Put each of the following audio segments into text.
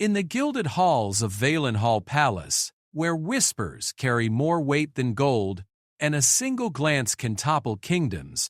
In the gilded halls of Valenhall Palace, where whispers carry more weight than gold and a single glance can topple kingdoms,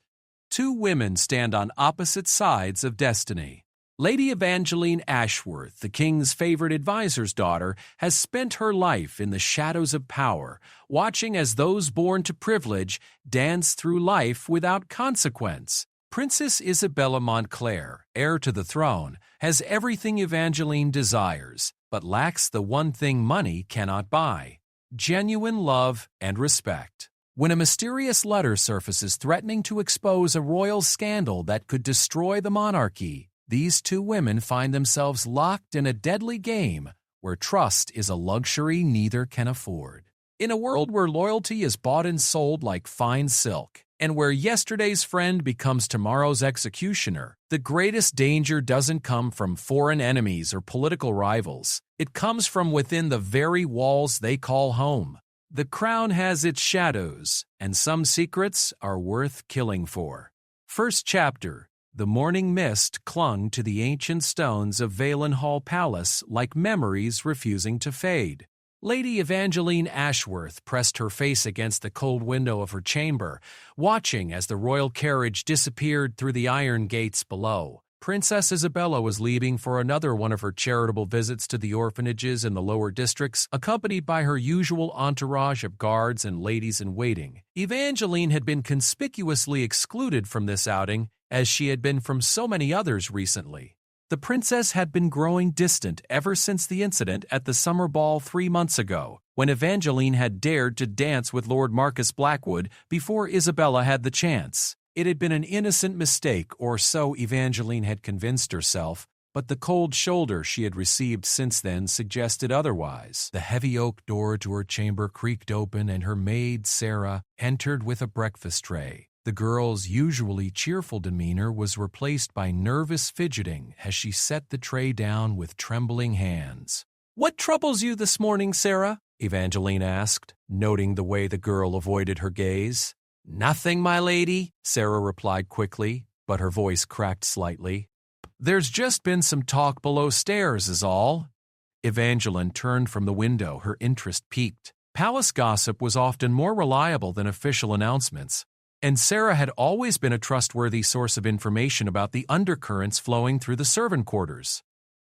two women stand on opposite sides of destiny. Lady Evangeline Ashworth, the king's favorite advisor's daughter, has spent her life in the shadows of power, watching as those born to privilege dance through life without consequence. Princess Isabella Montclair, heir to the throne, has everything Evangeline desires, but lacks the one thing money cannot buy: genuine love and respect. When a mysterious letter surfaces threatening to expose a royal scandal that could destroy the monarchy, these two women find themselves locked in a deadly game where trust is a luxury neither can afford. In a world where loyalty is bought and sold like fine silk, and where yesterday's friend becomes tomorrow's executioner, the greatest danger doesn't come from foreign enemies or political rivals. It comes from within the very walls they call home. The crown has its shadows, and some secrets are worth killing for. First chapter. The morning mist clung to the ancient stones of Valenhall Palace like memories refusing to fade. Lady Evangeline Ashworth pressed her face against the cold window of her chamber, watching as the royal carriage disappeared through the iron gates below. Princess Isabella was leaving for another one of her charitable visits to the orphanages in the lower districts, accompanied by her usual entourage of guards and ladies-in-waiting. Evangeline had been conspicuously excluded from this outing, as she had been from so many others recently. The princess had been growing distant ever since the incident at the summer ball 3 months ago, when Evangeline had dared to dance with Lord Marcus Blackwood before Isabella had the chance. It had been an innocent mistake, or so Evangeline had convinced herself, but the cold shoulder she had received since then suggested otherwise. The heavy oak door to her chamber creaked open, and her maid, Sarah, entered with a breakfast tray. The girl's usually cheerful demeanor was replaced by nervous fidgeting as she set the tray down with trembling hands. "What troubles you this morning, Sarah?" Evangeline asked, noting the way the girl avoided her gaze. "Nothing, my lady," Sarah replied quickly, but her voice cracked slightly. "There's just been some talk below stairs, is all." Evangeline turned from the window, her interest piqued. Palace gossip was often more reliable than official announcements, and Sarah had always been a trustworthy source of information about the undercurrents flowing through the servant quarters.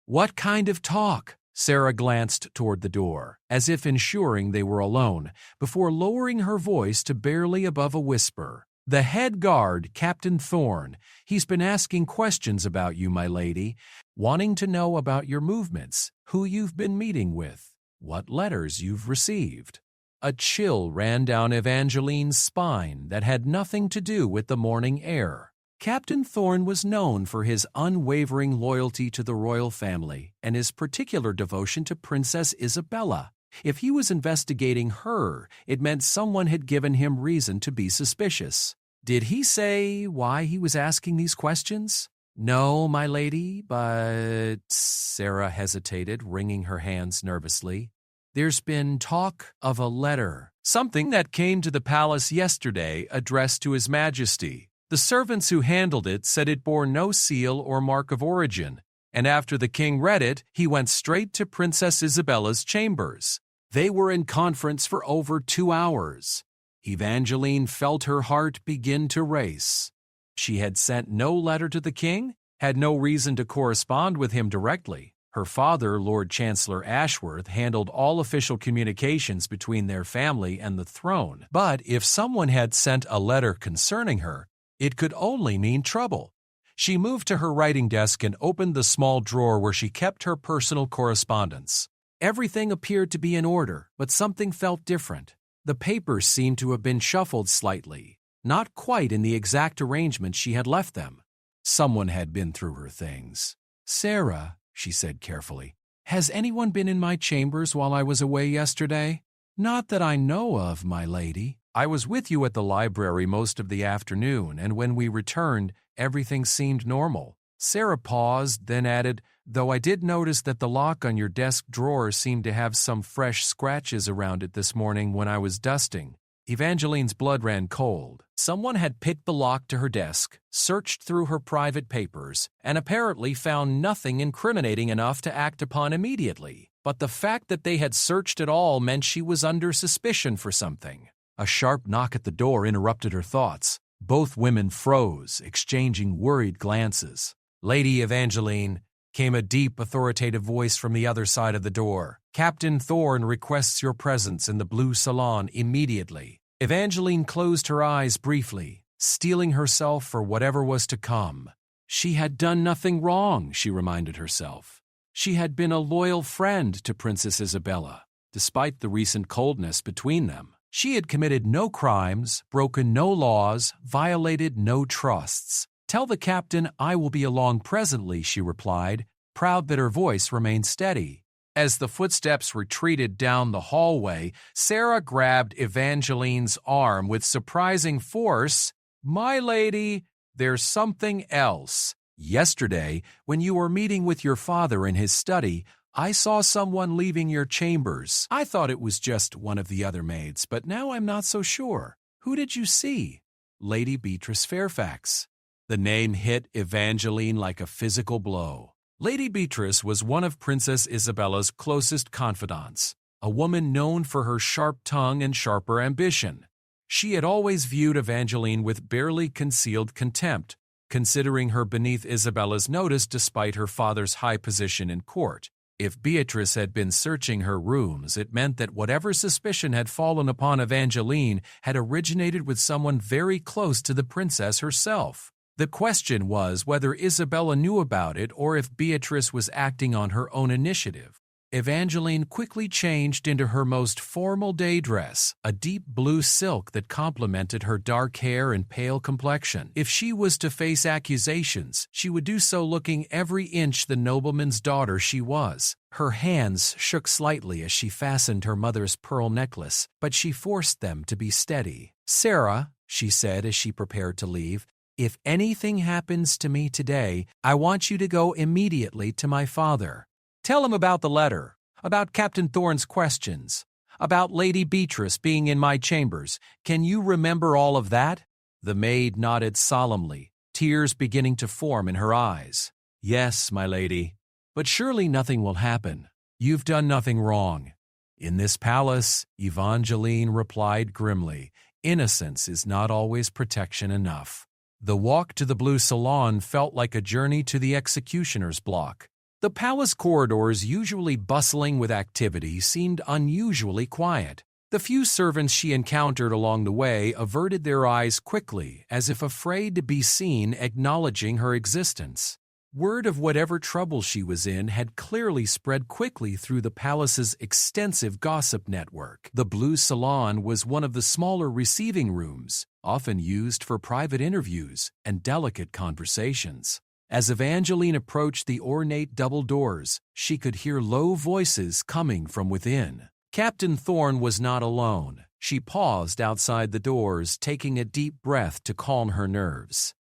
"What kind of talk?" Sarah glanced toward the door, as if ensuring they were alone, before lowering her voice to barely above a whisper. "The head guard, Captain Thorne, he's been asking questions about you, my lady, wanting to know about your movements, who you've been meeting with, what letters you've received." A chill ran down Evangeline's spine that had nothing to do with the morning air. Captain Thorne was known for his unwavering loyalty to the royal family and his particular devotion to Princess Isabella. If he was investigating her, it meant someone had given him reason to be suspicious. Did he say why he was asking these questions? "No, my lady, but—" Sarah hesitated, wringing her hands nervously. "There's been talk of a letter, something that came to the palace yesterday addressed to His Majesty. The servants who handled it said it bore no seal or mark of origin, and after the king read it, he went straight to Princess Isabella's chambers. They were in conference for over 2 hours. Evangeline felt her heart begin to race. She had sent no letter to the king, had no reason to correspond with him directly. Her father, Lord Chancellor Ashworth, handled all official communications between their family and the throne. But if someone had sent a letter concerning her, it could only mean trouble. She moved to her writing desk and opened the small drawer where she kept her personal correspondence. Everything appeared to be in order, but something felt different. The papers seemed to have been shuffled slightly, not quite in the exact arrangement she had left them. Someone had been through her things. "Sarah," she said carefully, "has anyone been in my chambers while I was away yesterday?" "Not that I know of, my lady. I was with you at the library most of the afternoon, and when we returned, everything seemed normal." Sarah paused, then added, "Though I did notice that the lock on your desk drawer seemed to have some fresh scratches around it this morning when I was dusting." Evangeline's blood ran cold. Someone had picked the lock to her desk, searched through her private papers, and apparently found nothing incriminating enough to act upon immediately. But the fact that they had searched at all meant she was under suspicion for something. A sharp knock at the door interrupted her thoughts. Both women froze, exchanging worried glances. "Lady Evangeline," came a deep, authoritative voice from the other side of the door. "Captain Thorne requests your presence in the blue salon immediately." Evangeline closed her eyes briefly, steeling herself for whatever was to come. She had done nothing wrong, she reminded herself. She had been a loyal friend to Princess Isabella, despite the recent coldness between them. She had committed no crimes, broken no laws, violated no trusts. "Tell the captain I will be along presently," she replied, proud that her voice remained steady. As the footsteps retreated down the hallway, Sarah grabbed Evangeline's arm with surprising force. "My lady, there's something else. Yesterday, when you were meeting with your father in his study, I saw someone leaving your chambers. I thought it was just one of the other maids, but now I'm not so sure. Who did you see?" "Lady Beatrice Fairfax." The name hit Evangeline like a physical blow. Lady Beatrice was one of Princess Isabella's closest confidants, a woman known for her sharp tongue and sharper ambition. She had always viewed Evangeline with barely concealed contempt, considering her beneath Isabella's notice despite her father's high position in court. If Beatrice had been searching her rooms, it meant that whatever suspicion had fallen upon Evangeline had originated with someone very close to the princess herself. The question was whether Isabella knew about it or if Beatrice was acting on her own initiative. Evangeline quickly changed into her most formal day dress, a deep blue silk that complemented her dark hair and pale complexion. If she was to face accusations, she would do so looking every inch the nobleman's daughter she was. Her hands shook slightly as she fastened her mother's pearl necklace, but she forced them to be steady. "Sarah," she said as she prepared to leave, "if anything happens to me today, I want you to go immediately to my father. Tell him about the letter, about Captain Thorne's questions, about Lady Beatrice being in my chambers. Can you remember all of that?" The maid nodded solemnly, tears beginning to form in her eyes. "Yes, my lady. But surely nothing will happen. You've done nothing wrong." "In this palace," Evangeline replied grimly, "innocence is not always protection enough." The walk to the blue salon felt like a journey to the executioner's block. The palace corridors, usually bustling with activity, seemed unusually quiet. The few servants she encountered along the way averted their eyes quickly, as if afraid to be seen acknowledging her existence. Word of whatever trouble she was in had clearly spread quickly through the palace's extensive gossip network. The blue salon was one of the smaller receiving rooms, often used for private interviews and delicate conversations. As Evangeline approached the ornate double doors, she could hear low voices coming from within. Captain Thorne was not alone. She paused outside the doors, taking a deep breath to calm her nerves.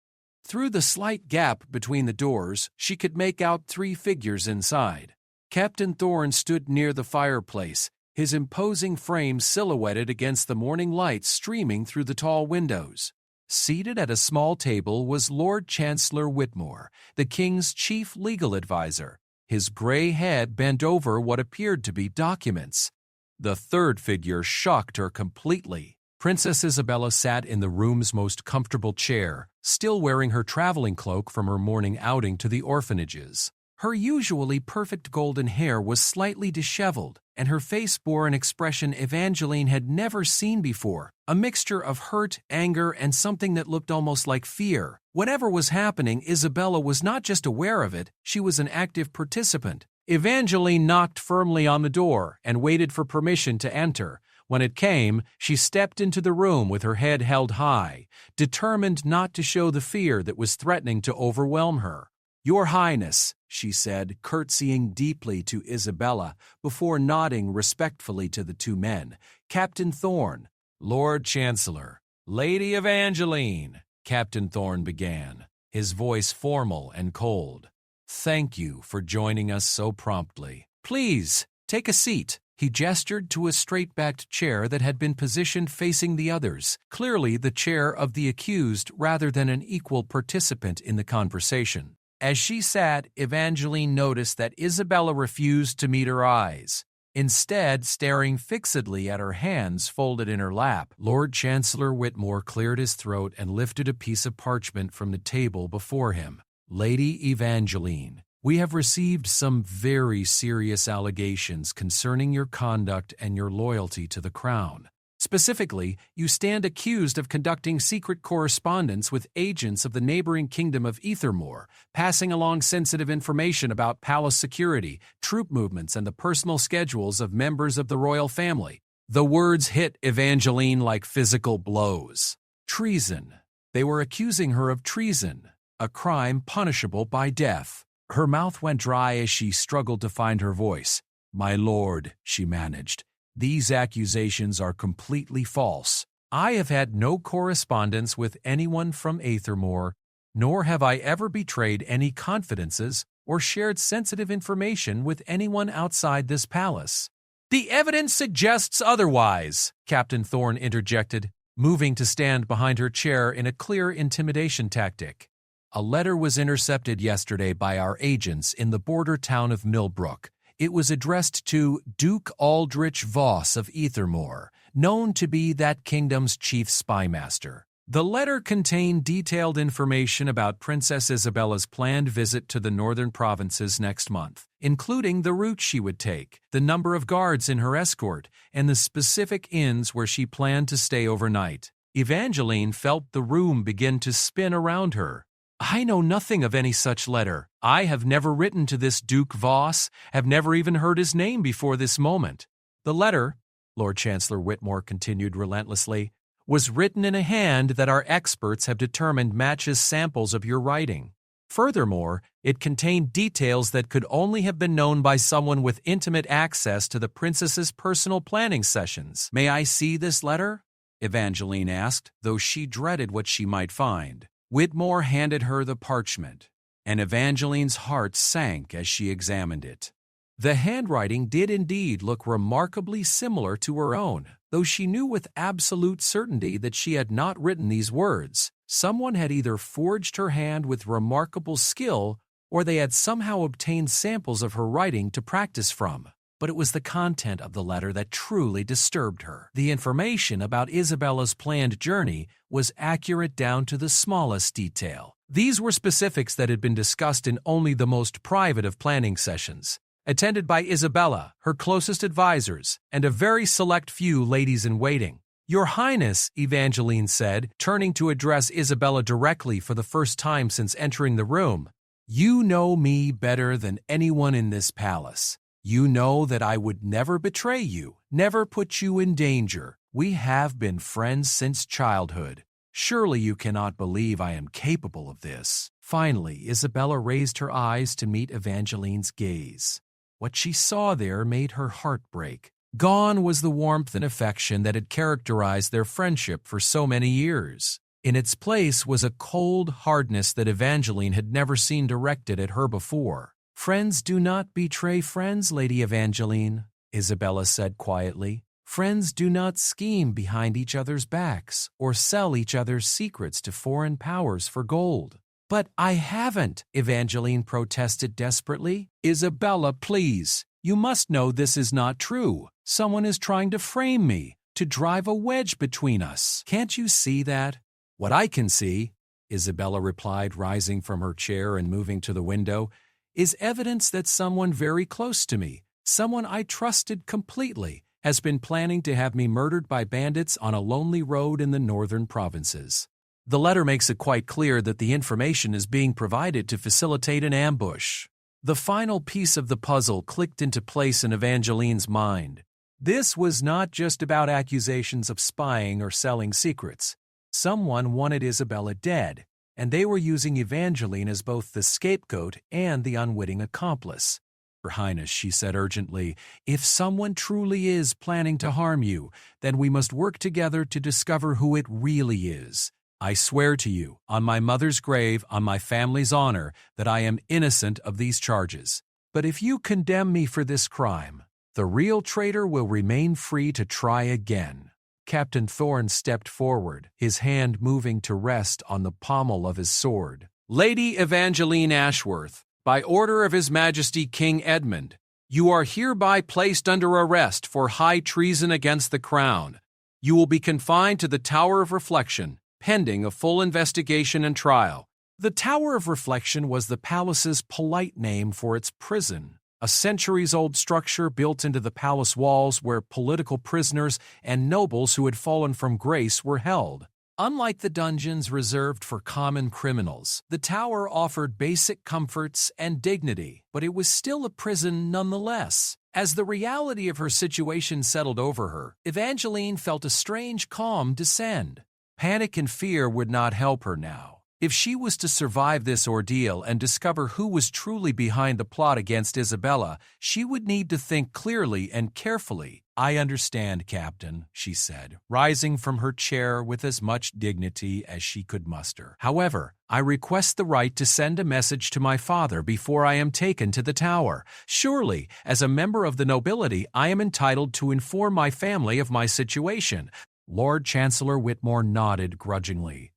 Through the slight gap between the doors, she could make out 3 figures inside. Captain Thorne stood near the fireplace, his imposing frame silhouetted against the morning light streaming through the tall windows. Seated at a small table was Lord Chancellor Whitmore, the king's chief legal advisor, his gray head bent over what appeared to be documents. The third figure shocked her completely. Princess Isabella sat in the room's most comfortable chair, still wearing her traveling cloak from her morning outing to the orphanages. Her usually perfect golden hair was slightly disheveled, and her face bore an expression Evangeline had never seen before, a mixture of hurt, anger, and something that looked almost like fear. Whatever was happening, Isabella was not just aware of it, she was an active participant. Evangeline knocked firmly on the door and waited for permission to enter. When it came, she stepped into the room with her head held high, determined not to show the fear that was threatening to overwhelm her. "Your Highness," she said, curtsying deeply to Isabella before nodding respectfully to the 2 men. "Captain Thorne." "Lord Chancellor." "Lady Evangeline," Captain Thorne began, his voice formal and cold. "Thank you for joining us so promptly. Please, take a seat," He gestured to a straight-backed chair that had been positioned facing the others, clearly the chair of the accused rather than an equal participant in the conversation. As she sat, Evangeline noticed that Isabella refused to meet her eyes, instead staring fixedly at her hands folded in her lap. Lord Chancellor Whitmore cleared his throat and lifted a piece of parchment from the table before him. "Lady Evangeline, we have received some very serious allegations concerning your conduct and your loyalty to the Crown. Specifically, you stand accused of conducting secret correspondence with agents of the neighboring kingdom of Ethermore, passing along sensitive information about palace security, troop movements, and the personal schedules of members of the royal family." The words hit Evangeline like physical blows. Treason. They were accusing her of treason, a crime punishable by death. Her mouth went dry as she struggled to find her voice. "My lord," she managed, "these accusations are completely false. I have had no correspondence with anyone from Aethermore, nor have I ever betrayed any confidences or shared sensitive information with anyone outside this palace." "The evidence suggests otherwise," Captain Thorne interjected, moving to stand behind her chair in a clear intimidation tactic. "A letter was intercepted yesterday by our agents in the border town of Millbrook. It was addressed to Duke Aldrich Voss of Ethermore, known to be that kingdom's chief spymaster. The letter contained detailed information about Princess Isabella's planned visit to the northern provinces next month, including the route she would take, the number of guards in her escort, and the specific inns where she planned to stay overnight." Evangeline felt the room begin to spin around her. "I know nothing of any such letter. I have never written to this Duke Voss, have never even heard his name before this moment. The letter," Lord Chancellor Whitmore continued relentlessly, "was written in a hand that our experts have determined matches samples of your writing. Furthermore, it contained details that could only have been known by someone with intimate access to the princess's personal planning sessions." "May I see this letter?" Evangeline asked, though she dreaded what she might find. Whitmore handed her the parchment, and Evangeline's heart sank as she examined it. The handwriting did indeed look remarkably similar to her own, though she knew with absolute certainty that she had not written these words. Someone had either forged her hand with remarkable skill, or they had somehow obtained samples of her writing to practice from. But it was the content of the letter that truly disturbed her. The information about Isabella's planned journey was accurate down to the smallest detail. These were specifics that had been discussed in only the most private of planning sessions, attended by Isabella, her closest advisors, and a very select few ladies-in-waiting. "Your Highness," Evangeline said, turning to address Isabella directly for the first time since entering the room, "you know me better than anyone in this palace. You know that I would never betray you, never put you in danger. We have been friends since childhood. Surely you cannot believe I am capable of this." Finally, Isabella raised her eyes to meet Evangeline's gaze. What she saw there made her heart break. Gone was the warmth and affection that had characterized their friendship for so many years. In its place was a cold hardness that Evangeline had never seen directed at her before. "Friends do not betray friends, Lady Evangeline," Isabella said quietly. "Friends do not scheme behind each other's backs or sell each other's secrets to foreign powers for gold." "But I haven't," Evangeline protested desperately. "Isabella, please. You must know this is not true. Someone is trying to frame me, to drive a wedge between us. Can't you see that?" "What I can see," Isabella replied, rising from her chair and moving to the window, "is evidence that someone very close to me, someone I trusted completely, has been planning to have me murdered by bandits on a lonely road in the northern provinces." The letter makes it quite clear that the information is being provided to facilitate an ambush. The final piece of the puzzle clicked into place in Evangeline's mind. This was not just about accusations of spying or selling secrets. Someone wanted Isabella dead, and they were using Evangeline as both the scapegoat and the unwitting accomplice. "Your Highness," she said urgently, "if someone truly is planning to harm you, then we must work together to discover who it really is. I swear to you, on my mother's grave, on my family's honor, that I am innocent of these charges. But if you condemn me for this crime, The real traitor will remain free to try again. Captain Thorne stepped forward, his hand moving to rest on the pommel of his sword. Lady Evangeline Ashworth, by order of His Majesty King Edmund, you are hereby placed under arrest for high treason against the crown. You will be confined to the Tower of Reflection, pending a full investigation and trial. The Tower of Reflection was the palace's polite name for its prison, a centuries-old structure built into the palace walls where political prisoners and nobles who had fallen from grace were held. Unlike the dungeons reserved for common criminals, the tower offered basic comforts and dignity, but it was still a prison nonetheless. As the reality of her situation settled over her, Evangeline felt a strange calm descend. Panic and fear would not help her now. If she was to survive this ordeal and discover who was truly behind the plot against Isabella, she would need to think clearly and carefully. I understand, Captain, she said, rising from her chair with as much dignity as she could muster. However, I request the right to send a message to my father before I am taken to the tower. Surely, as a member of the nobility, I am entitled to inform my family of my situation. Lord Chancellor Whitmore nodded grudgingly.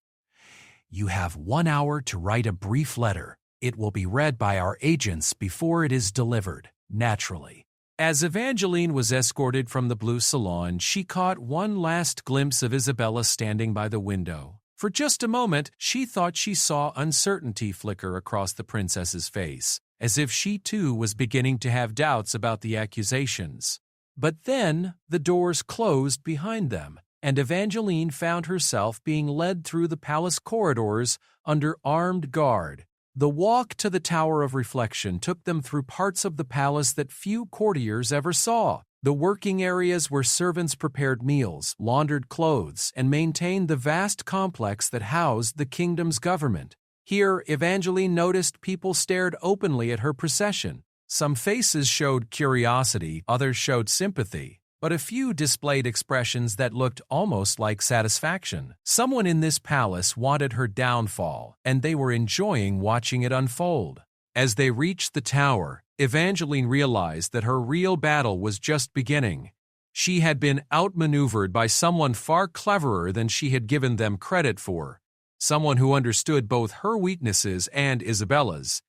You have 1 hour to write a brief letter. It will be read by our agents before it is delivered, naturally. As Evangeline was escorted from the blue salon, she caught one last glimpse of Isabella standing by the window. For just a moment, she thought she saw uncertainty flicker across the princess's face, as if she too was beginning to have doubts about the accusations. But then the doors closed behind them, and Evangeline found herself being led through the palace corridors under armed guard. The walk to the Tower of Reflection took them through parts of the palace that few courtiers ever saw. The working areas where servants prepared meals, laundered clothes, and maintained the vast complex that housed the kingdom's government. Here, Evangeline noticed people stared openly at her procession. Some faces showed curiosity, others showed sympathy, but a few displayed expressions that looked almost like satisfaction. Someone in this palace wanted her downfall, and they were enjoying watching it unfold. As they reached the tower, Evangeline realized that her real battle was just beginning. She had been outmaneuvered by someone far cleverer than she had given them credit for, someone who understood both her weaknesses and Isabella's.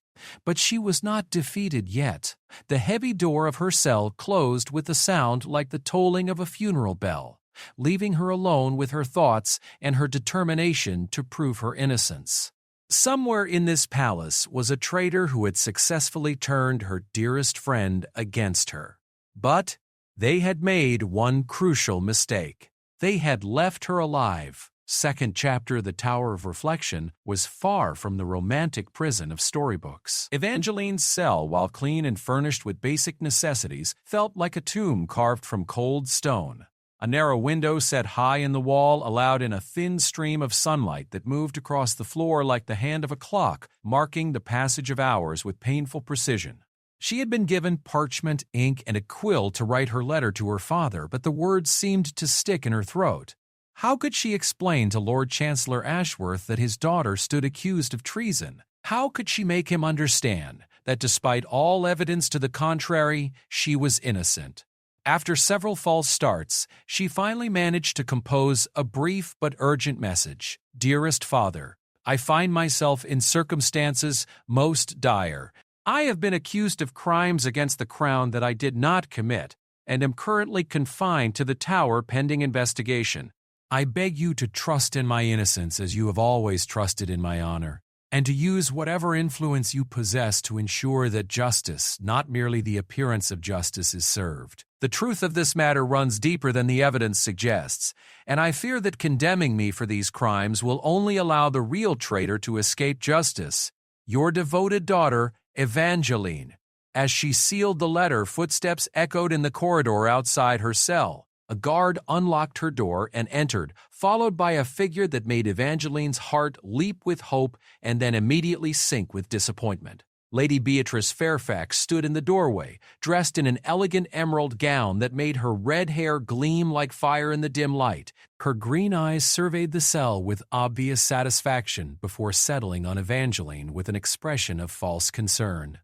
But she was not defeated yet. The heavy door of her cell closed with a sound like the tolling of a funeral bell, leaving her alone with her thoughts and her determination to prove her innocence. Somewhere in this palace was a traitor who had successfully turned her dearest friend against her. But they had made one crucial mistake. They had left her alive. Second chapter, The Tower of Reflection, was far from the romantic prison of storybooks. Evangeline's cell, while clean and furnished with basic necessities, felt like a tomb carved from cold stone. A narrow window set high in the wall allowed in a thin stream of sunlight that moved across the floor like the hand of a clock, marking the passage of hours with painful precision. She had been given parchment, ink, and a quill to write her letter to her father, but the words seemed to stick in her throat. How could she explain to Lord Chancellor Ashworth that his daughter stood accused of treason? How could she make him understand that despite all evidence to the contrary, she was innocent? After several false starts, she finally managed to compose a brief but urgent message. Dearest Father, I find myself in circumstances most dire. I have been accused of crimes against the crown that I did not commit, and am currently confined to the tower pending investigation. I beg you to trust in my innocence as you have always trusted in my honor, and to use whatever influence you possess to ensure that justice, not merely the appearance of justice, is served. The truth of this matter runs deeper than the evidence suggests, and I fear that condemning me for these crimes will only allow the real traitor to escape justice. Your devoted daughter, Evangeline. As she sealed the letter, footsteps echoed in the corridor outside her cell. A guard unlocked her door and entered, followed by a figure that made Evangeline's heart leap with hope and then immediately sink with disappointment. Lady Beatrice Fairfax stood in the doorway, dressed in an elegant emerald gown that made her red hair gleam like fire in the dim light. Her green eyes surveyed the cell with obvious satisfaction before settling on Evangeline with an expression of false concern.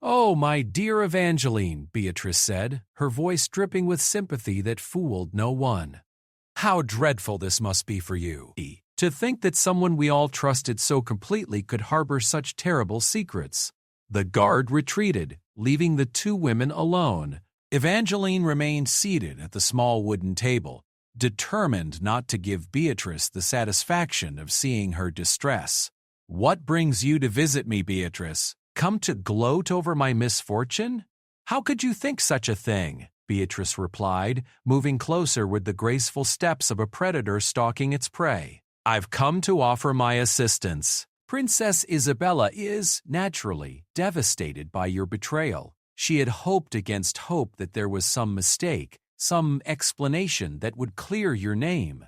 "Oh, my dear Evangeline," Beatrice said, her voice dripping with sympathy that fooled no one. "How dreadful this must be for you. To think that someone we all trusted so completely could harbor such terrible secrets." The guard retreated, leaving the two women alone. Evangeline remained seated at the small wooden table, determined not to give Beatrice the satisfaction of seeing her distress. "What brings you to visit me, Beatrice? Come to gloat over my misfortune? How could you think such a thing?" Beatrice replied, moving closer with the graceful steps of a predator stalking its prey. "I've come to offer my assistance. Princess Isabella is, naturally, devastated by your betrayal. She had hoped against hope that there was some mistake, some explanation that would clear your name.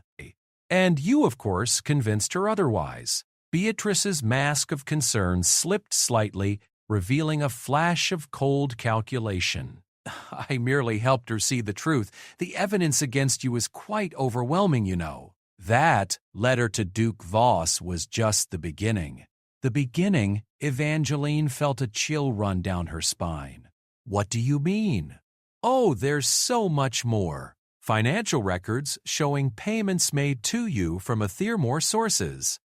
And you, of course, convinced her otherwise." Beatrice's mask of concern slipped slightly, revealing a flash of cold calculation. "I merely helped her see the truth. The evidence against you is quite overwhelming, you know." That letter to Duke Voss was just the beginning. The beginning? Evangeline felt a chill run down her spine. "What do you mean?" "Oh, there's so much more. Financial records showing payments made to you from Ethermore sources.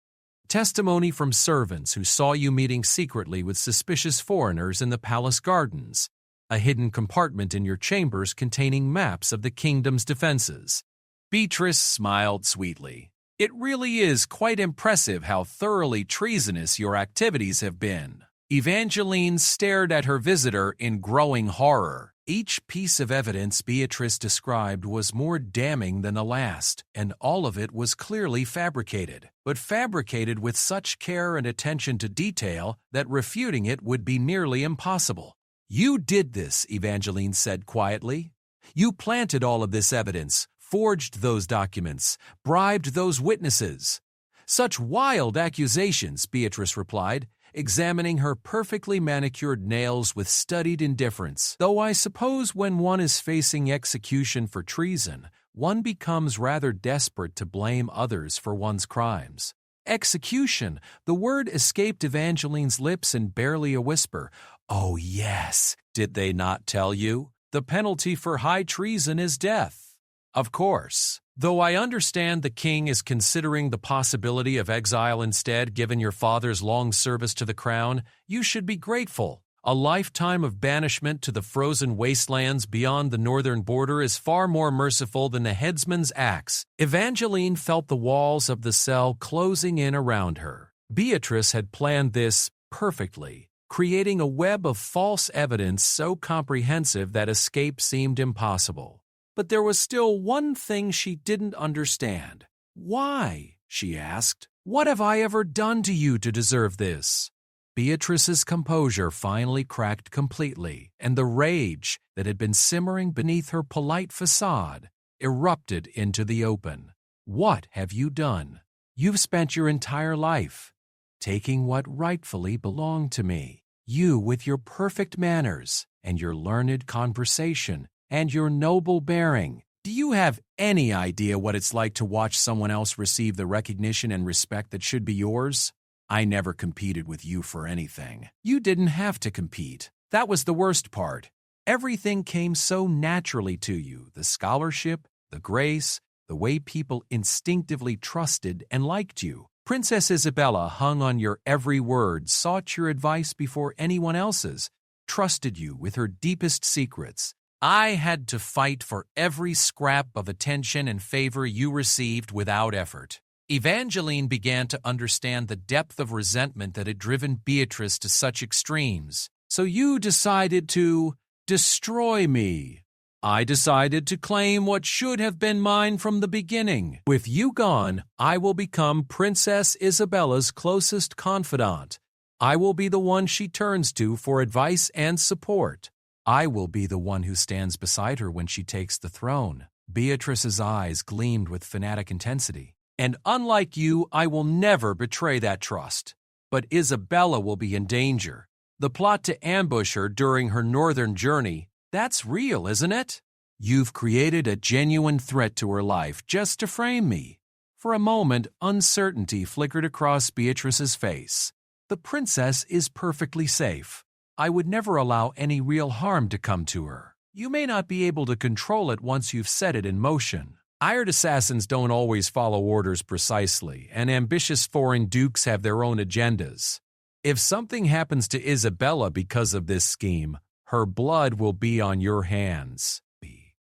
Testimony from servants who saw you meeting secretly with suspicious foreigners in the palace gardens. A hidden compartment in your chambers containing maps of the kingdom's defenses." Beatrice smiled sweetly. "It really is quite impressive how thoroughly treasonous your activities have been." Evangeline stared at her visitor in growing horror. Each piece of evidence Beatrice described was more damning than the last, and all of it was clearly fabricated, but fabricated with such care and attention to detail that refuting it would be nearly impossible. "You did this," Evangeline said quietly. "You planted all of this evidence, forged those documents, bribed those witnesses." "Such wild accusations," Beatrice replied, examining her perfectly manicured nails with studied indifference. "Though I suppose when one is facing execution for treason, one becomes rather desperate to blame others for one's crimes." Execution! The word escaped Evangeline's lips in barely a whisper. "Oh, yes. Did they not tell you? The penalty for high treason is death." "Of course. Though I understand the king is considering the possibility of exile instead, given your father's long service to the crown, you should be grateful. A lifetime of banishment to the frozen wastelands beyond the northern border is far more merciful than the headsman's axe." Evangeline felt the walls of the cell closing in around her. Beatrice had planned this perfectly, creating a web of false evidence so comprehensive that escape seemed impossible. But there was still one thing she didn't understand. "Why?" she asked. "What have I ever done to you to deserve this?" Beatrice's composure finally cracked completely, and the rage that had been simmering beneath her polite facade erupted into the open. "What have you done? You've spent your entire life taking what rightfully belonged to me. You with your perfect manners and your learned conversation and your noble bearing. Do you have any idea what it's like to watch someone else receive the recognition and respect that should be yours? I never competed with you for anything. You didn't have to compete. That was the worst part. Everything came so naturally to you, the scholarship, the grace, the way people instinctively trusted and liked you. Princess Isabella hung on your every word, sought your advice before anyone else's, trusted you with her deepest secrets. I had to fight for every scrap of attention and favor you received without effort." Evangeline began to understand the depth of resentment that had driven Beatrice to such extremes. "So you decided to destroy me. I decided to claim what should have been mine from the beginning. With you gone, I will become Princess Isabella's closest confidant. I will be the one she turns to for advice and support. I will be the one who stands beside her when she takes the throne." Beatrice's eyes gleamed with fanatic intensity. "And unlike you, I will never betray that trust. But Isabella will be in danger. The plot to ambush her during her northern journey, that's real, isn't it? You've created a genuine threat to her life just to frame me." For a moment, uncertainty flickered across Beatrice's face. "The princess is perfectly safe. I would never allow any real harm to come to her. You may not be able to control it once you've set it in motion. Hired assassins don't always follow orders precisely, and ambitious foreign dukes have their own agendas. If something happens to Isabella because of this scheme, her blood will be on your hands.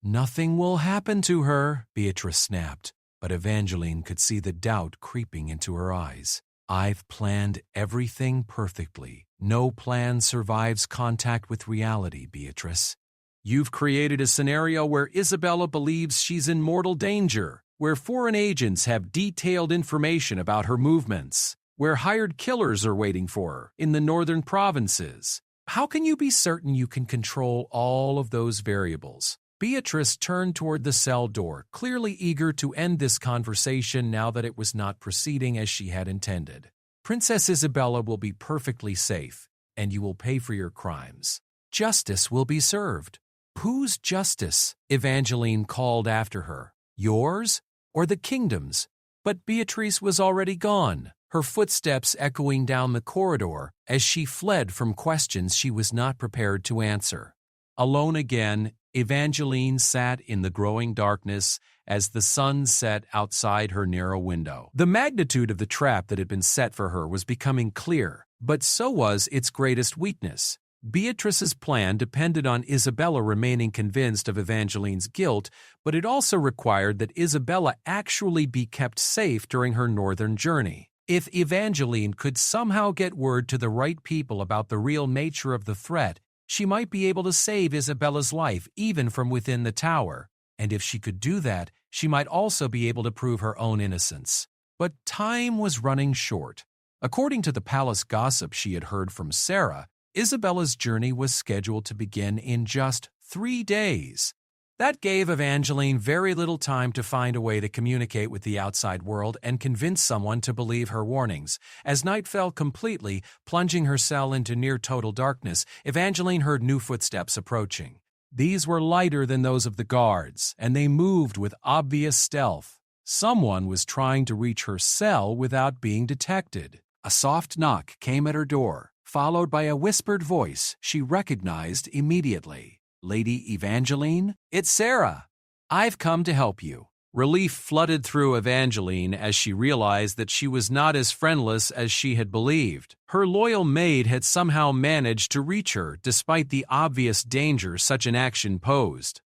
Nothing will happen to her, Beatrice snapped, but Evangeline could see the doubt creeping into her eyes. I've planned everything perfectly. No plan survives contact with reality, Beatrice. You've created a scenario where Isabella believes she's in mortal danger, where foreign agents have detailed information about her movements, where hired killers are waiting for her in the northern provinces. How can you be certain you can control all of those variables? Beatrice turned toward the cell door, clearly eager to end this conversation now that it was not proceeding as she had intended. Princess Isabella will be perfectly safe, and you will pay for your crimes. Justice will be served. Whose justice? Evangeline called after her. Yours or the kingdom's? But Beatrice was already gone, her footsteps echoing down the corridor as she fled from questions she was not prepared to answer. Alone again, Evangeline sat in the growing darkness as the sun set outside her narrow window. The magnitude of the trap that had been set for her was becoming clear, but so was its greatest weakness. Beatrice's plan depended on Isabella remaining convinced of Evangeline's guilt, but it also required that Isabella actually be kept safe during her northern journey. If Evangeline could somehow get word to the right people about the real nature of the threat, she might be able to save Isabella's life even from within the tower, and if she could do that, she might also be able to prove her own innocence. But time was running short. According to the palace gossip she had heard from Sarah, Isabella's journey was scheduled to begin in just 3 days. That gave Evangeline very little time to find a way to communicate with the outside world and convince someone to believe her warnings. As night fell completely, plunging her cell into near-total darkness, Evangeline heard new footsteps approaching. These were lighter than those of the guards, and they moved with obvious stealth. Someone was trying to reach her cell without being detected. A soft knock came at her door, followed by a whispered voice she recognized immediately. Lady Evangeline? It's Sarah. I've come to help you. Relief flooded through Evangeline as she realized that she was not as friendless as she had believed. Her loyal maid had somehow managed to reach her despite the obvious danger such an action posed.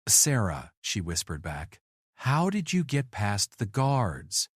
Sarah, she whispered back, how did you get past the guards?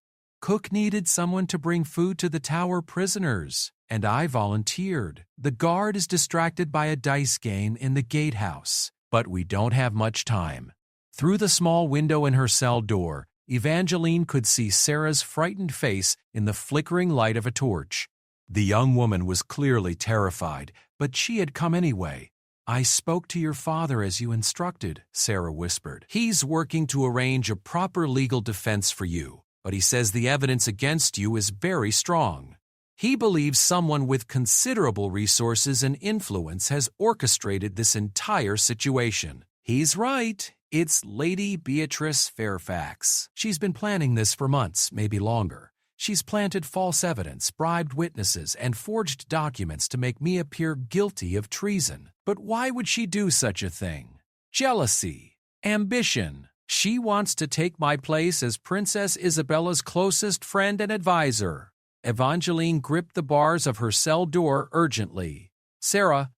Cook needed someone to bring food to the tower prisoners, and I volunteered. The guard is distracted by a dice game in the gatehouse, but we don't have much time. Through the small window in her cell door, Evangeline could see Sarah's frightened face in the flickering light of a torch. The young woman was clearly terrified, but she had come anyway. I spoke to your father as you instructed, Sarah whispered. He's working to arrange a proper legal defense for you, but he says the evidence against you is very strong. He believes someone with considerable resources and influence has orchestrated this entire situation. He's right. It's Lady Beatrice Fairfax. She's been planning this for months, maybe longer. She's planted false evidence, bribed witnesses, and forged documents to make me appear guilty of treason. But why would she do such a thing? Jealousy. Ambition. She wants to take my place as Princess Isabella's closest friend and advisor. Evangeline gripped the bars of her cell door urgently. Sarah,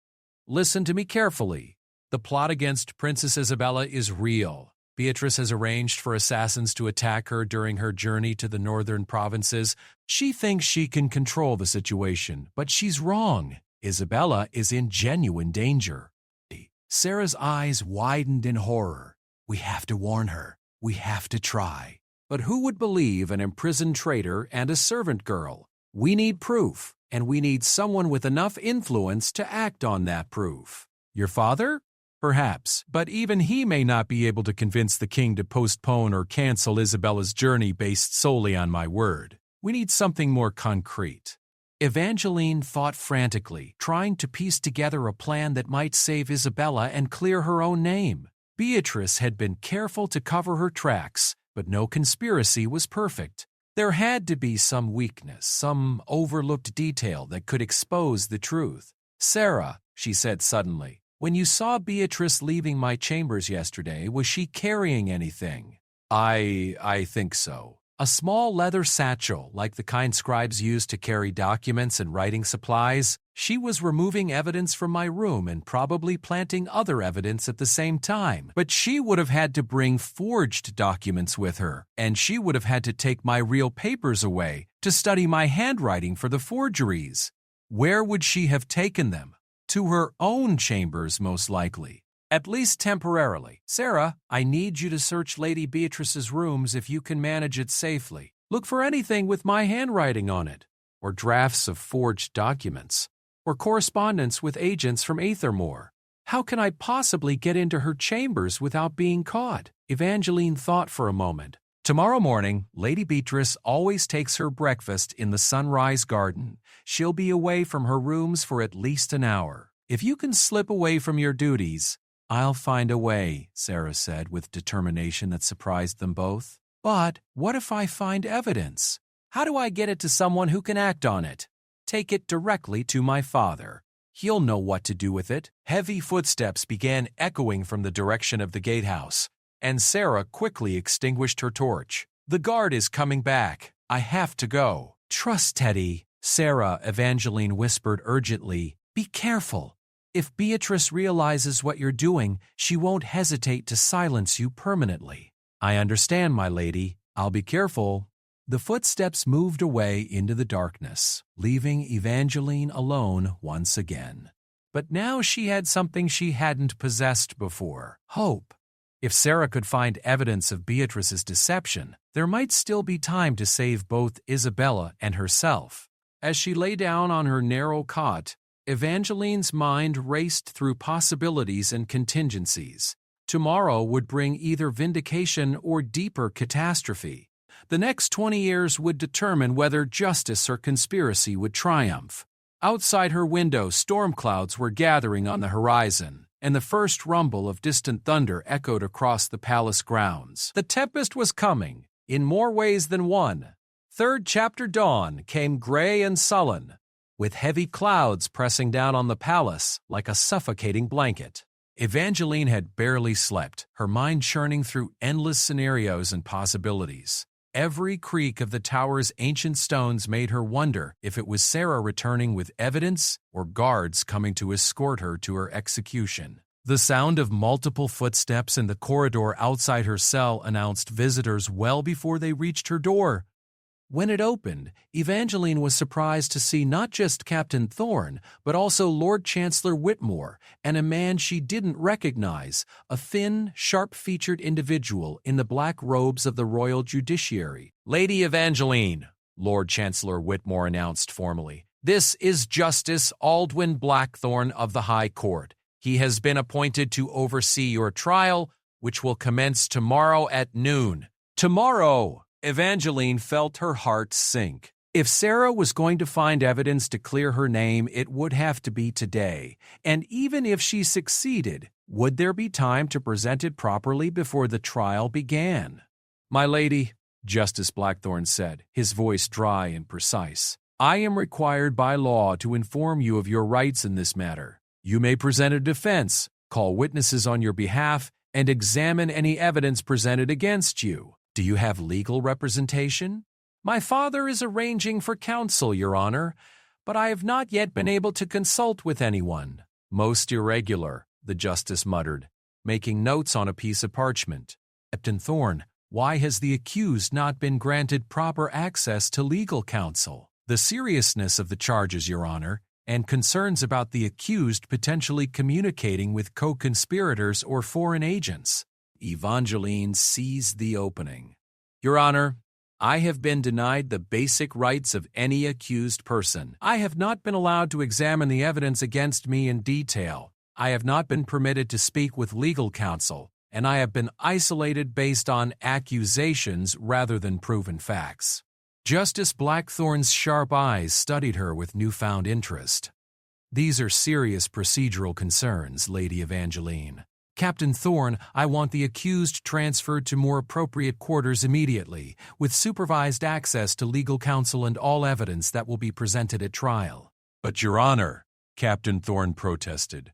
listen to me carefully. The plot against Princess Isabella is real. Beatrice has arranged for assassins to attack her during her journey to the northern provinces. She thinks she can control the situation, but she's wrong. Isabella is in genuine danger. Sarah's eyes widened in horror. We have to warn her. We have to try. But who would believe an imprisoned traitor and a servant girl? We need proof, and we need someone with enough influence to act on that proof. Your father? Perhaps, but even he may not be able to convince the king to postpone or cancel Isabella's journey based solely on my word. We need something more concrete. Evangeline thought frantically, trying to piece together a plan that might save Isabella and clear her own name. Beatrice had been careful to cover her tracks, but no conspiracy was perfect. There had to be some weakness, some overlooked detail that could expose the truth. Sarah, she said suddenly. "When you saw Beatrice leaving my chambers yesterday, was she carrying anything?" I think so. A small leather satchel, like the kind scribes use to carry documents and writing supplies. She was removing evidence from my room and probably planting other evidence at the same time. But she would have had to bring forged documents with her, and she would have had to take my real papers away to study my handwriting for the forgeries. Where would she have taken them? To her own chambers, most likely. At least temporarily. Sarah, I need you to search Lady Beatrice's rooms if you can manage it safely. Look for anything with my handwriting on it, or drafts of forged documents, or correspondence with agents from Aethermore. How can I possibly get into her chambers without being caught? Evangeline thought for a moment. Tomorrow morning, Lady Beatrice always takes her breakfast in the Sunrise Garden. She'll be away from her rooms for at least an hour. If you can slip away from your duties, I'll find a way, Sarah said with determination that surprised them both. But what if I find evidence? How do I get it to someone who can act on it? Take it directly to my father. He'll know what to do with it. Heavy footsteps began echoing from the direction of the gatehouse, and Sarah quickly extinguished her torch. The guard is coming back. I have to go. Trust Teddy, Sarah, Evangeline whispered urgently. Be careful. If Beatrice realizes what you're doing, she won't hesitate to silence you permanently. I understand, my lady. I'll be careful. The footsteps moved away into the darkness, leaving Evangeline alone once again. But now she had something she hadn't possessed before: hope. If Sarah could find evidence of Beatrice's deception, there might still be time to save both Isabella and herself. As she lay down on her narrow cot, Evangeline's mind raced through possibilities and contingencies. Tomorrow would bring either vindication or deeper catastrophe. The next 20 years would determine whether justice or conspiracy would triumph. Outside her window, storm clouds were gathering on the horizon, and the first rumble of distant thunder echoed across the palace grounds. The tempest was coming, in more ways than one. Third chapter dawn came gray and sullen, with heavy clouds pressing down on the palace like a suffocating blanket. Evangeline had barely slept, her mind churning through endless scenarios and possibilities. Every creak of the tower's ancient stones made her wonder if it was Sarah returning with evidence or guards coming to escort her to her execution. The sound of multiple footsteps in the corridor outside her cell announced visitors well before they reached her door. When it opened, Evangeline was surprised to see not just Captain Thorne, but also Lord Chancellor Whitmore and a man she didn't recognize, a thin, sharp-featured individual in the black robes of the royal judiciary. Lady Evangeline, Lord Chancellor Whitmore announced formally, this is Justice Aldwin Blackthorne of the High Court. He has been appointed to oversee your trial, which will commence tomorrow at noon. Tomorrow! Evangeline felt her heart sink. If Sarah was going to find evidence to clear her name, it would have to be today. And even if she succeeded, would there be time to present it properly before the trial began? My lady, Justice Blackthorne said, his voice dry and precise, I am required by law to inform you of your rights in this matter. You may present a defense, call witnesses on your behalf, and examine any evidence presented against you. Do you have legal representation? My father is arranging for counsel, Your Honor, but I have not yet been able to consult with anyone. Most irregular, the justice muttered, making notes on a piece of parchment. Captain Thorne, why has the accused not been granted proper access to legal counsel? The seriousness of the charges, Your Honor, and concerns about the accused potentially communicating with co-conspirators or foreign agents. Evangeline seized the opening. Your Honor, I have been denied the basic rights of any accused person. I have not been allowed to examine the evidence against me in detail. I have not been permitted to speak with legal counsel, and I have been isolated based on accusations rather than proven facts. Justice Blackthorne's sharp eyes studied her with newfound interest. These are serious procedural concerns, Lady Evangeline. Captain Thorne, I want the accused transferred to more appropriate quarters immediately, with supervised access to legal counsel and all evidence that will be presented at trial. But, Your Honor, Captain Thorne protested.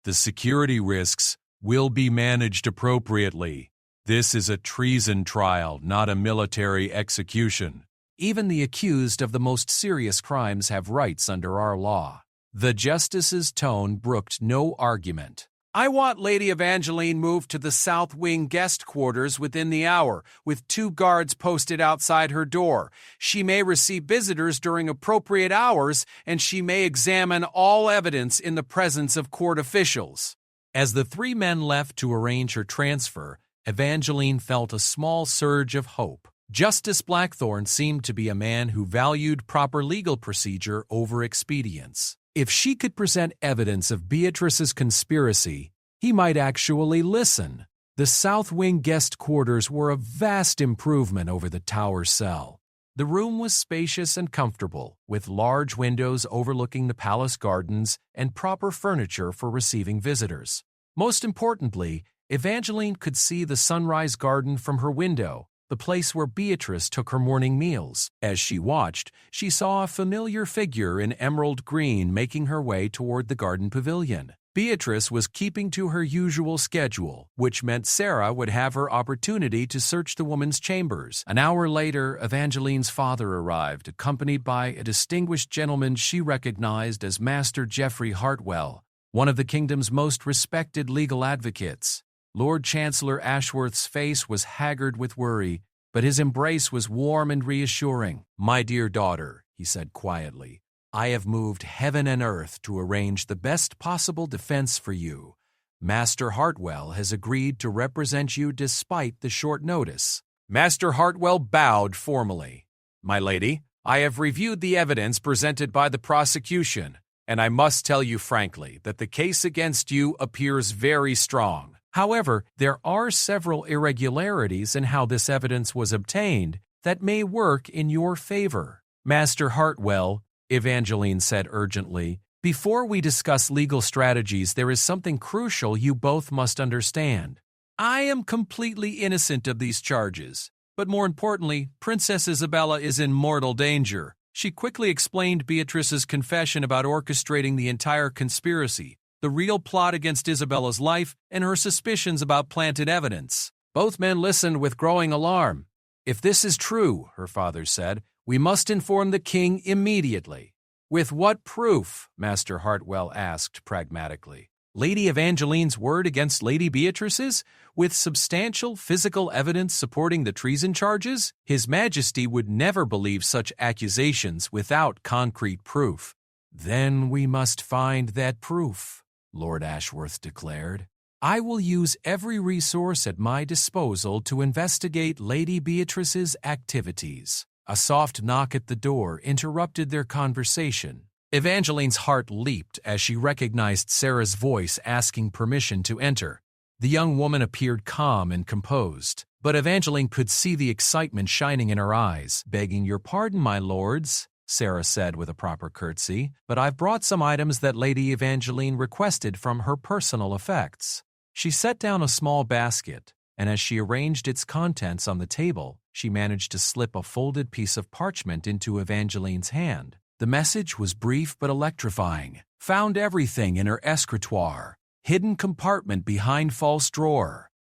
"The security risks will be managed appropriately. This is a treason trial, not a military execution. Even the accused of the most serious crimes have rights under our law." The justice's tone brooked no argument. "I want Lady Evangeline moved to the South Wing guest quarters within the hour, with 2 guards posted outside her door. She may receive visitors during appropriate hours, and she may examine all evidence in the presence of court officials." As the 3 men left to arrange her transfer, Evangeline felt a small surge of hope. Justice Blackthorne seemed to be a man who valued proper legal procedure over expedience. If she could present evidence of Beatrice's conspiracy, he might actually listen. The South Wing guest quarters were a vast improvement over the tower cell. The room was spacious and comfortable, with large windows overlooking the palace gardens and proper furniture for receiving visitors. Most importantly, Evangeline could see the sunrise garden from her window, the place where Beatrice took her morning meals. As she watched, she saw a familiar figure in emerald green making her way toward the garden pavilion. Beatrice was keeping to her usual schedule, which meant Sarah would have her opportunity to search the woman's chambers. An hour later, Evangeline's father arrived, accompanied by a distinguished gentleman she recognized as Master Geoffrey Hartwell, one of the kingdom's most respected legal advocates. Lord Chancellor Ashworth's face was haggard with worry, but his embrace was warm and reassuring. "My dear daughter," he said quietly, "I have moved heaven and earth to arrange the best possible defense for you. Master Hartwell has agreed to represent you despite the short notice." Master Hartwell bowed formally. "My lady, I have reviewed the evidence presented by the prosecution, and I must tell you frankly that the case against you appears very strong. However, there are several irregularities in how this evidence was obtained that may work in your favor." "Master Hartwell," Evangeline said urgently, "before we discuss legal strategies, there is something crucial you both must understand. I am completely innocent of these charges, but more importantly, Princess Isabella is in mortal danger." She quickly explained Beatrice's confession about orchestrating the entire conspiracy, the real plot against Isabella's life, and her suspicions about planted evidence. Both men listened with growing alarm. "If this is true," her father said, "we must inform the king immediately." "With what proof?" Master Hartwell asked pragmatically. "Lady Evangeline's word against Lady Beatrice's, with substantial physical evidence supporting the treason charges? His Majesty would never believe such accusations without concrete proof." "Then we must find that proof," Lord Ashworth declared. "I will use every resource at my disposal to investigate Lady Beatrice's activities." A soft knock at the door interrupted their conversation. Evangeline's heart leaped as she recognized Sarah's voice asking permission to enter. The young woman appeared calm and composed, but Evangeline could see the excitement shining in her eyes. "Begging your pardon, my lords," Sarah said with a proper curtsy, "but I've brought some items that Lady Evangeline requested from her personal effects." She set down a small basket, and as she arranged its contents on the table, she managed to slip a folded piece of parchment into Evangeline's hand. The message was brief but electrifying. "Found everything in her escritoire. Hidden compartment behind false drawer.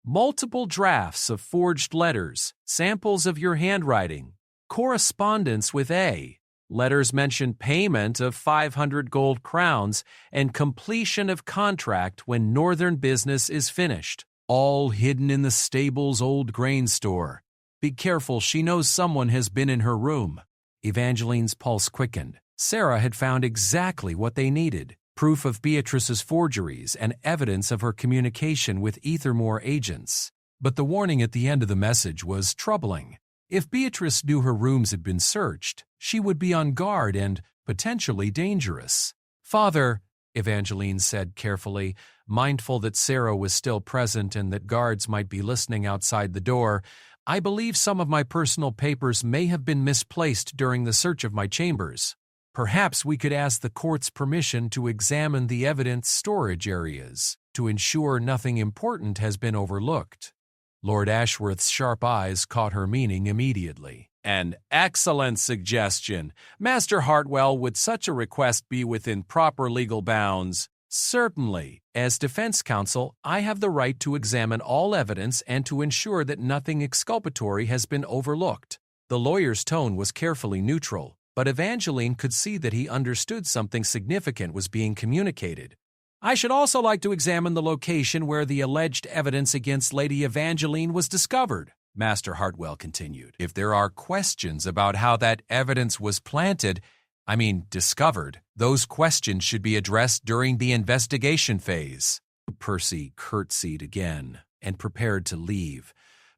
Multiple drafts of forged letters, samples of your handwriting. Correspondence with A. Letters mention payment of 500 gold crowns and completion of contract when northern business is finished. All hidden in the stable's old grain store. Be careful, she knows someone has been in her room." Evangeline's pulse quickened. Sarah had found exactly what they needed: proof of Beatrice's forgeries and evidence of her communication with Ethermore agents. But the warning at the end of the message was troubling. If Beatrice knew her rooms had been searched, she would be on guard and potentially dangerous. "Father," Evangeline said carefully, mindful that Sarah was still present and that guards might be listening outside the door, "I believe some of my personal papers may have been misplaced during the search of my chambers. Perhaps we could ask the court's permission to examine the evidence storage areas to ensure nothing important has been overlooked." Lord Ashworth's sharp eyes caught her meaning immediately. An excellent suggestion. Master Hartwell, would such a request be within proper legal bounds? Certainly. As defense counsel, I have the right to examine all evidence and to ensure that nothing exculpatory has been overlooked. The lawyer's tone was carefully neutral, but Evangeline could see that he understood something significant was being communicated. I should also like to examine the location where the alleged evidence against Lady Evangeline was discovered, Master Hartwell continued. If there are questions about how that evidence was discovered, those questions should be addressed during the investigation phase. Percy curtsied again and prepared to leave,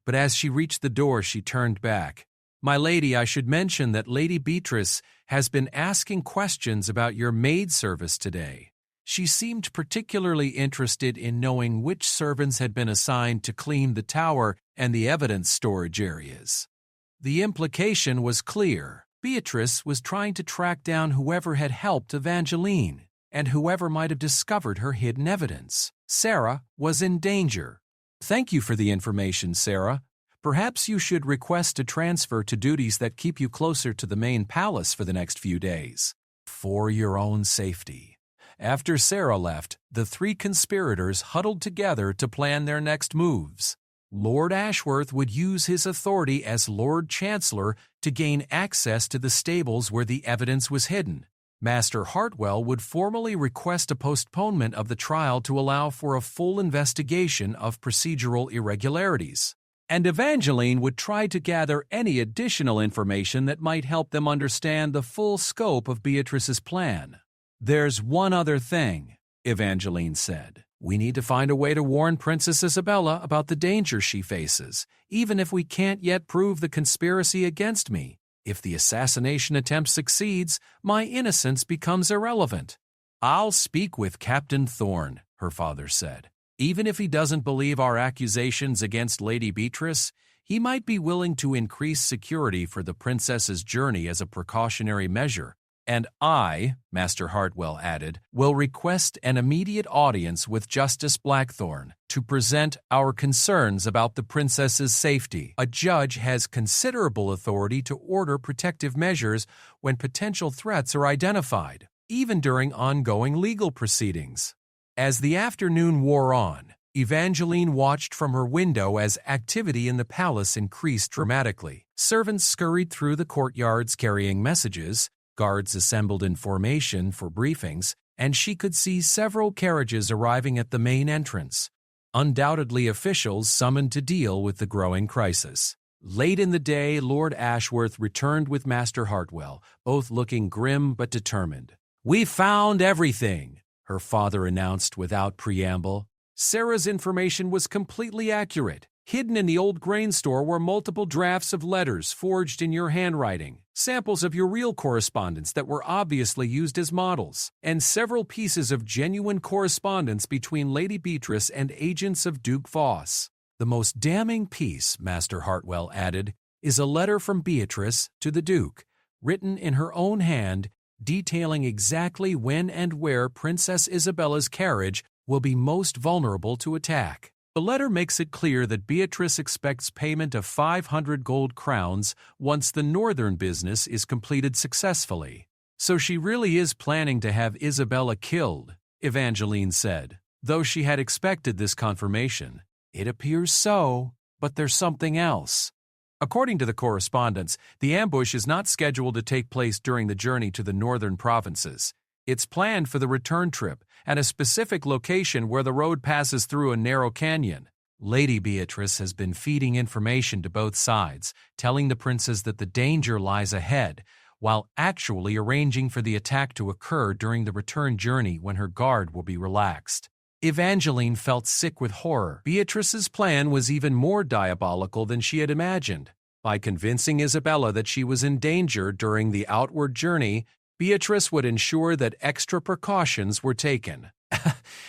but as she reached the door, she turned back. My lady, I should mention that Lady Beatrice has been asking questions about your maid service today. She seemed particularly interested in knowing which servants had been assigned to clean the tower and the evidence storage areas. The implication was clear. Beatrice was trying to track down whoever had helped Evangeline, and whoever might have discovered her hidden evidence. Sarah was in danger. Thank you for the information, Sarah. Perhaps you should request a transfer to duties that keep you closer to the main palace for the next few days. For your own safety. After Sarah left, the three conspirators huddled together to plan their next moves. Lord Ashworth would use his authority as Lord Chancellor to gain access to the stables where the evidence was hidden. Master Hartwell would formally request a postponement of the trial to allow for a full investigation of procedural irregularities. And Evangeline would try to gather any additional information that might help them understand the full scope of Beatrice's plan. There's one other thing, Evangeline said. We need to find a way to warn Princess Isabella about the danger she faces, even if we can't yet prove the conspiracy against me. If the assassination attempt succeeds, my innocence becomes irrelevant. I'll speak with Captain Thorne, her father said. Even if he doesn't believe our accusations against Lady Beatrice, he might be willing to increase security for the princess's journey as a precautionary measure. And I, Master Hartwell added, will request an immediate audience with Justice Blackthorne to present our concerns about the princess's safety. A judge has considerable authority to order protective measures when potential threats are identified, even during ongoing legal proceedings. As the afternoon wore on, Evangeline watched from her window as activity in the palace increased dramatically. Servants scurried through the courtyards carrying messages, guards assembled in formation for briefings, and she could see several carriages arriving at the main entrance, undoubtedly officials summoned to deal with the growing crisis. Late in the day, Lord Ashworth returned with Master Hartwell, both looking grim but determined. "We found everything," her father announced without preamble. Sarah's information was completely accurate. Hidden in the old grain store were multiple drafts of letters forged in your handwriting, samples of your real correspondence that were obviously used as models, and several pieces of genuine correspondence between Lady Beatrice and agents of Duke Voss. The most damning piece, Master Hartwell added, is a letter from Beatrice to the Duke, written in her own hand, detailing exactly when and where Princess Isabella's carriage will be most vulnerable to attack. The letter makes it clear that Beatrice expects payment of 500 gold crowns once the northern business is completed successfully. So she really is planning to have Isabella killed, Evangeline said. Though she had expected this confirmation. It appears so, but there's something else. According to the correspondence, the ambush is not scheduled to take place during the journey to the northern provinces. It's planned for the return trip at a specific location where the road passes through a narrow canyon. Lady Beatrice has been feeding information to both sides, telling the princes that the danger lies ahead, while actually arranging for the attack to occur during the return journey when her guard will be relaxed. Evangeline felt sick with horror. Beatrice's plan was even more diabolical than she had imagined. By convincing Isabella that she was in danger during the outward journey, Beatrice would ensure that extra precautions were taken.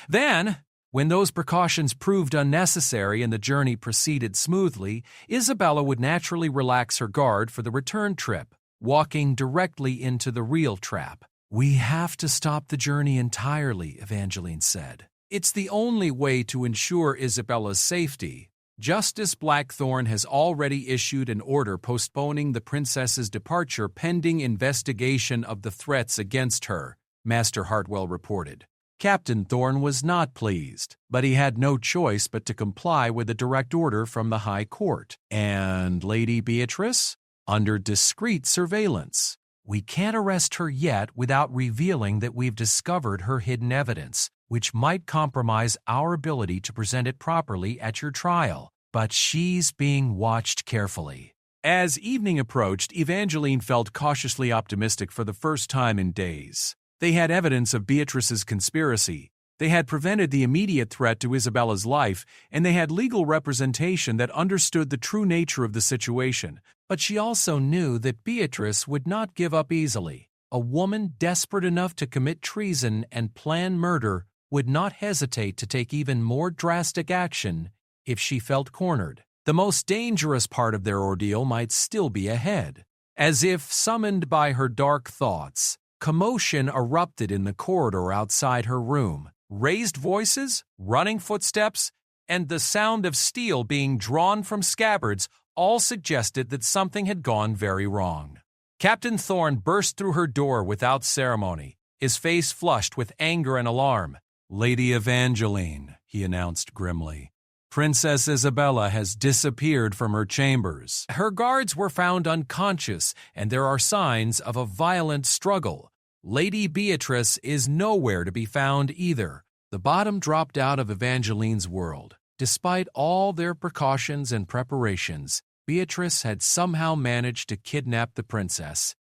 Then, when those precautions proved unnecessary and the journey proceeded smoothly, Isabella would naturally relax her guard for the return trip, walking directly into the real trap. "We have to stop the journey entirely," Evangeline said. "It's the only way to ensure Isabella's safety. Justice Blackthorne has already issued an order postponing the princess's departure pending investigation of the threats against her, Master Hartwell reported. Captain Thorne was not pleased, but he had no choice but to comply with a direct order from the High Court. And Lady Beatrice? Under discreet surveillance. We can't arrest her yet without revealing that we've discovered her hidden evidence, which might compromise our ability to present it properly at your trial. But she's being watched carefully. As evening approached, Evangeline felt cautiously optimistic for the first time in days. They had evidence of Beatrice's conspiracy. They had prevented the immediate threat to Isabella's life, and they had legal representation that understood the true nature of the situation. But she also knew that Beatrice would not give up easily. A woman desperate enough to commit treason and plan murder would not hesitate to take even more drastic action if she felt cornered. The most dangerous part of their ordeal might still be ahead. As if summoned by her dark thoughts, commotion erupted in the corridor outside her room. Raised voices, running footsteps, and the sound of steel being drawn from scabbards all suggested that something had gone very wrong. Captain Thorne burst through her door without ceremony, his face flushed with anger and alarm. "Lady Evangeline," he announced grimly, "Princess Isabella has disappeared from her chambers. Her guards were found unconscious, and there are signs of a violent struggle. Lady Beatrice is nowhere to be found either." The bottom dropped out of Evangeline's world. Despite all their precautions and preparations, Beatrice had somehow managed to kidnap the princess.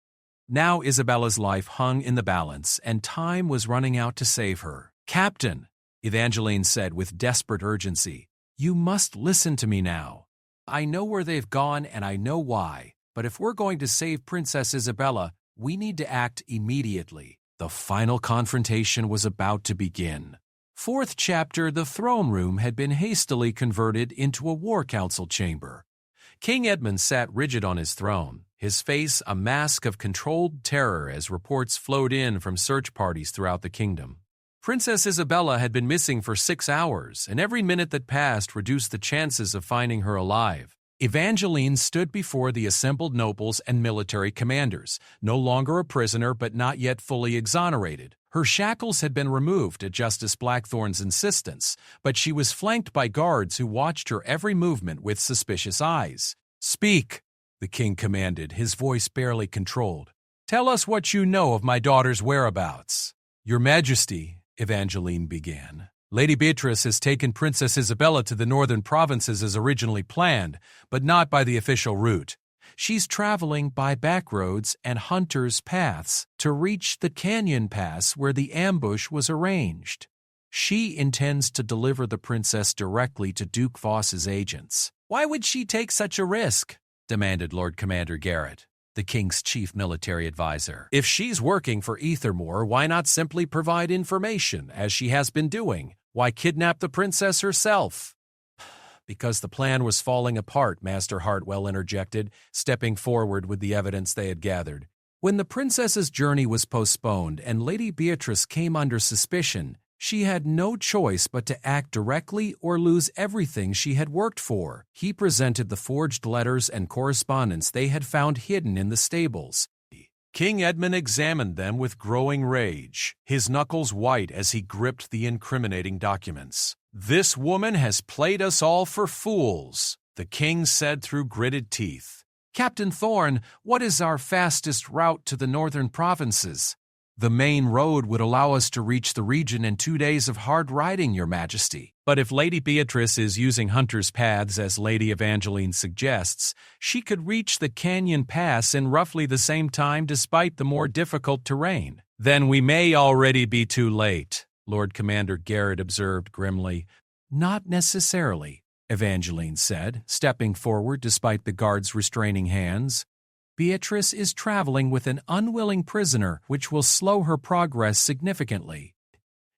Now Isabella's life hung in the balance, and time was running out to save her. "Captain," Evangeline said with desperate urgency, "you must listen to me now. I know where they've gone and I know why, but if we're going to save Princess Isabella, we need to act immediately." The final confrontation was about to begin. Fourth chapter, the throne room had been hastily converted into a war council chamber. King Edmund sat rigid on his throne, his face a mask of controlled terror as reports flowed in from search parties throughout the kingdom. Princess Isabella had been missing for 6 hours, and every minute that passed reduced the chances of finding her alive. Evangeline stood before the assembled nobles and military commanders, no longer a prisoner but not yet fully exonerated. Her shackles had been removed at Justice Blackthorne's insistence, but she was flanked by guards who watched her every movement with suspicious eyes. "Speak," the king commanded, his voice barely controlled. "Tell us what you know of my daughter's whereabouts." "Your Majesty," Evangeline began, "Lady Beatrice has taken Princess Isabella to the northern provinces as originally planned, but not by the official route. She's traveling by back roads and hunters' paths to reach the canyon pass where the ambush was arranged. She intends to deliver the princess directly to Duke Voss's agents." "Why would she take such a risk?" demanded Lord Commander Garrett, the king's chief military advisor. "If she's working for Ethermore, why not simply provide information, as she has been doing? Why kidnap the princess herself?" "Because the plan was falling apart," Master Hartwell interjected, stepping forward with the evidence they had gathered. "When the princess's journey was postponed and Lady Beatrice came under suspicion, she had no choice but to act directly or lose everything she had worked for." He presented the forged letters and correspondence they had found hidden in the stables. King Edmund examined them with growing rage, his knuckles white as he gripped the incriminating documents. "This woman has played us all for fools," the king said through gritted teeth. "Captain Thorne, what is our fastest route to the northern provinces?" "The main road would allow us to reach the region in 2 days of hard riding, Your Majesty. But if Lady Beatrice is using hunters' paths as Lady Evangeline suggests, she could reach the canyon pass in roughly the same time despite the more difficult terrain." "Then we may already be too late," Lord Commander Garrett observed grimly. "Not necessarily," Evangeline said, stepping forward despite the guard's restraining hands. "Beatrice is traveling with an unwilling prisoner, which will slow her progress significantly.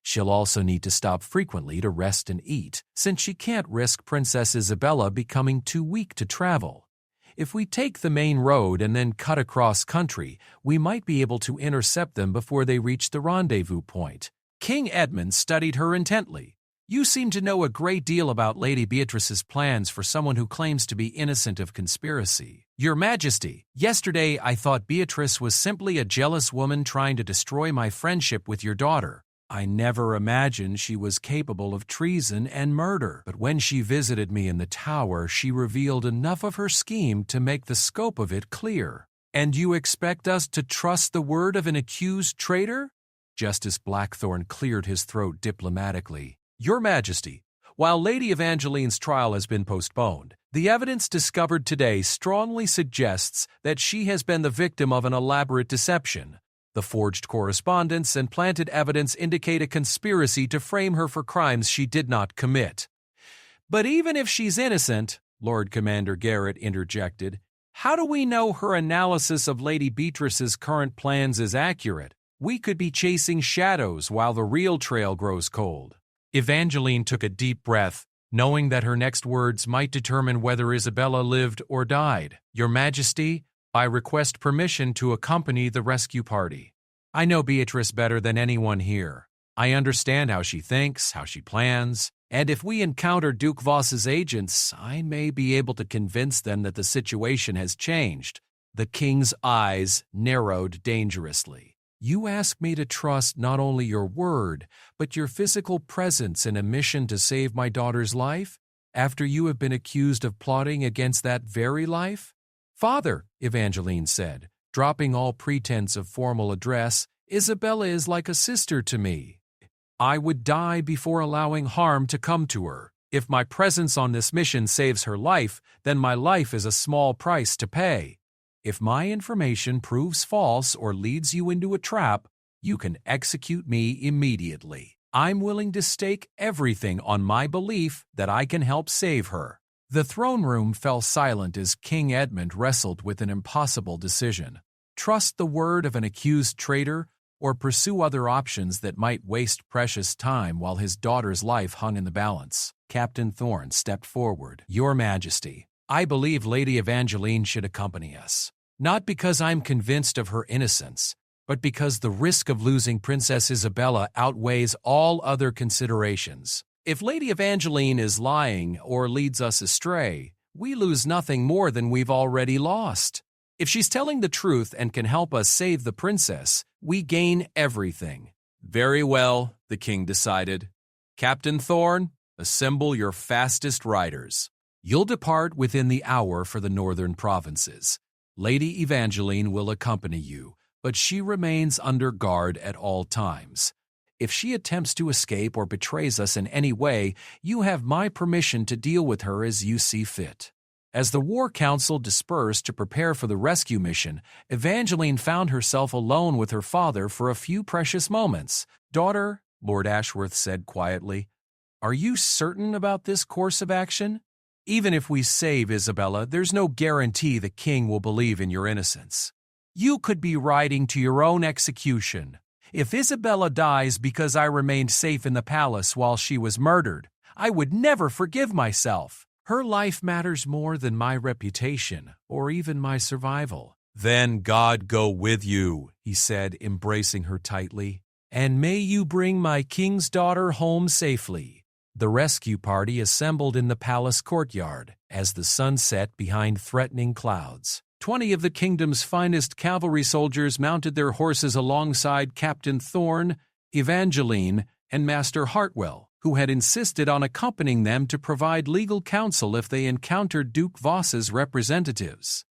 She'll also need to stop frequently to rest and eat, since she can't risk Princess Isabella becoming too weak to travel. If we take the main road and then cut across country, we might be able to intercept them before they reach the rendezvous point." King Edmund studied her intently. You seem to know a great deal about Lady Beatrice's plans for someone who claims to be innocent of conspiracy. Your Majesty, yesterday I thought Beatrice was simply a jealous woman trying to destroy my friendship with your daughter. I never imagined she was capable of treason and murder. But when she visited me in the tower, she revealed enough of her scheme to make the scope of it clear. And you expect us to trust the word of an accused traitor? Justice Blackthorne cleared his throat diplomatically. Your Majesty, while Lady Evangeline's trial has been postponed, the evidence discovered today strongly suggests that she has been the victim of an elaborate deception. The forged correspondence and planted evidence indicate a conspiracy to frame her for crimes she did not commit. But even if she's innocent, Lord Commander Garrett interjected, how do we know her analysis of Lady Beatrice's current plans is accurate? We could be chasing shadows while the real trail grows cold. Evangeline took a deep breath, knowing that her next words might determine whether Isabella lived or died. Your Majesty, I request permission to accompany the rescue party. I know Beatrice better than anyone here. I understand how she thinks, how she plans, and if we encounter Duke Voss's agents, I may be able to convince them that the situation has changed. The king's eyes narrowed dangerously. You ask me to trust not only your word, but your physical presence in a mission to save my daughter's life, after you have been accused of plotting against that very life? Father, Evangeline said, dropping all pretense of formal address, Isabella is like a sister to me. I would die before allowing harm to come to her. If my presence on this mission saves her life, then my life is a small price to pay. If my information proves false or leads you into a trap, you can execute me immediately. I'm willing to stake everything on my belief that I can help save her. The throne room fell silent as King Edmund wrestled with an impossible decision. Trust the word of an accused traitor or pursue other options that might waste precious time while his daughter's life hung in the balance. Captain Thorne stepped forward. Your Majesty, I believe Lady Evangeline should accompany us. Not because I'm convinced of her innocence, but because the risk of losing Princess Isabella outweighs all other considerations. If Lady Evangeline is lying or leads us astray, we lose nothing more than we've already lost. If she's telling the truth and can help us save the princess, we gain everything. Very well, the king decided. Captain Thorne, assemble your fastest riders. You'll depart within the hour for the northern provinces. Lady Evangeline will accompany you, but she remains under guard at all times. If she attempts to escape or betrays us in any way, you have my permission to deal with her as you see fit. As the War Council dispersed to prepare for the rescue mission, Evangeline found herself alone with her father for a few precious moments. Daughter, Lord Ashworth said quietly, are you certain about this course of action? Even if we save Isabella, there's no guarantee the king will believe in your innocence. You could be riding to your own execution. If Isabella dies because I remained safe in the palace while she was murdered, I would never forgive myself. Her life matters more than my reputation or even my survival. Then God go with you, he said, embracing her tightly, and may you bring my king's daughter home safely. The rescue party assembled in the palace courtyard as the sun set behind threatening clouds. 20 of the kingdom's finest cavalry soldiers mounted their horses alongside Captain Thorne, Evangeline, and Master Hartwell, who had insisted on accompanying them to provide legal counsel if they encountered Duke Voss's representatives.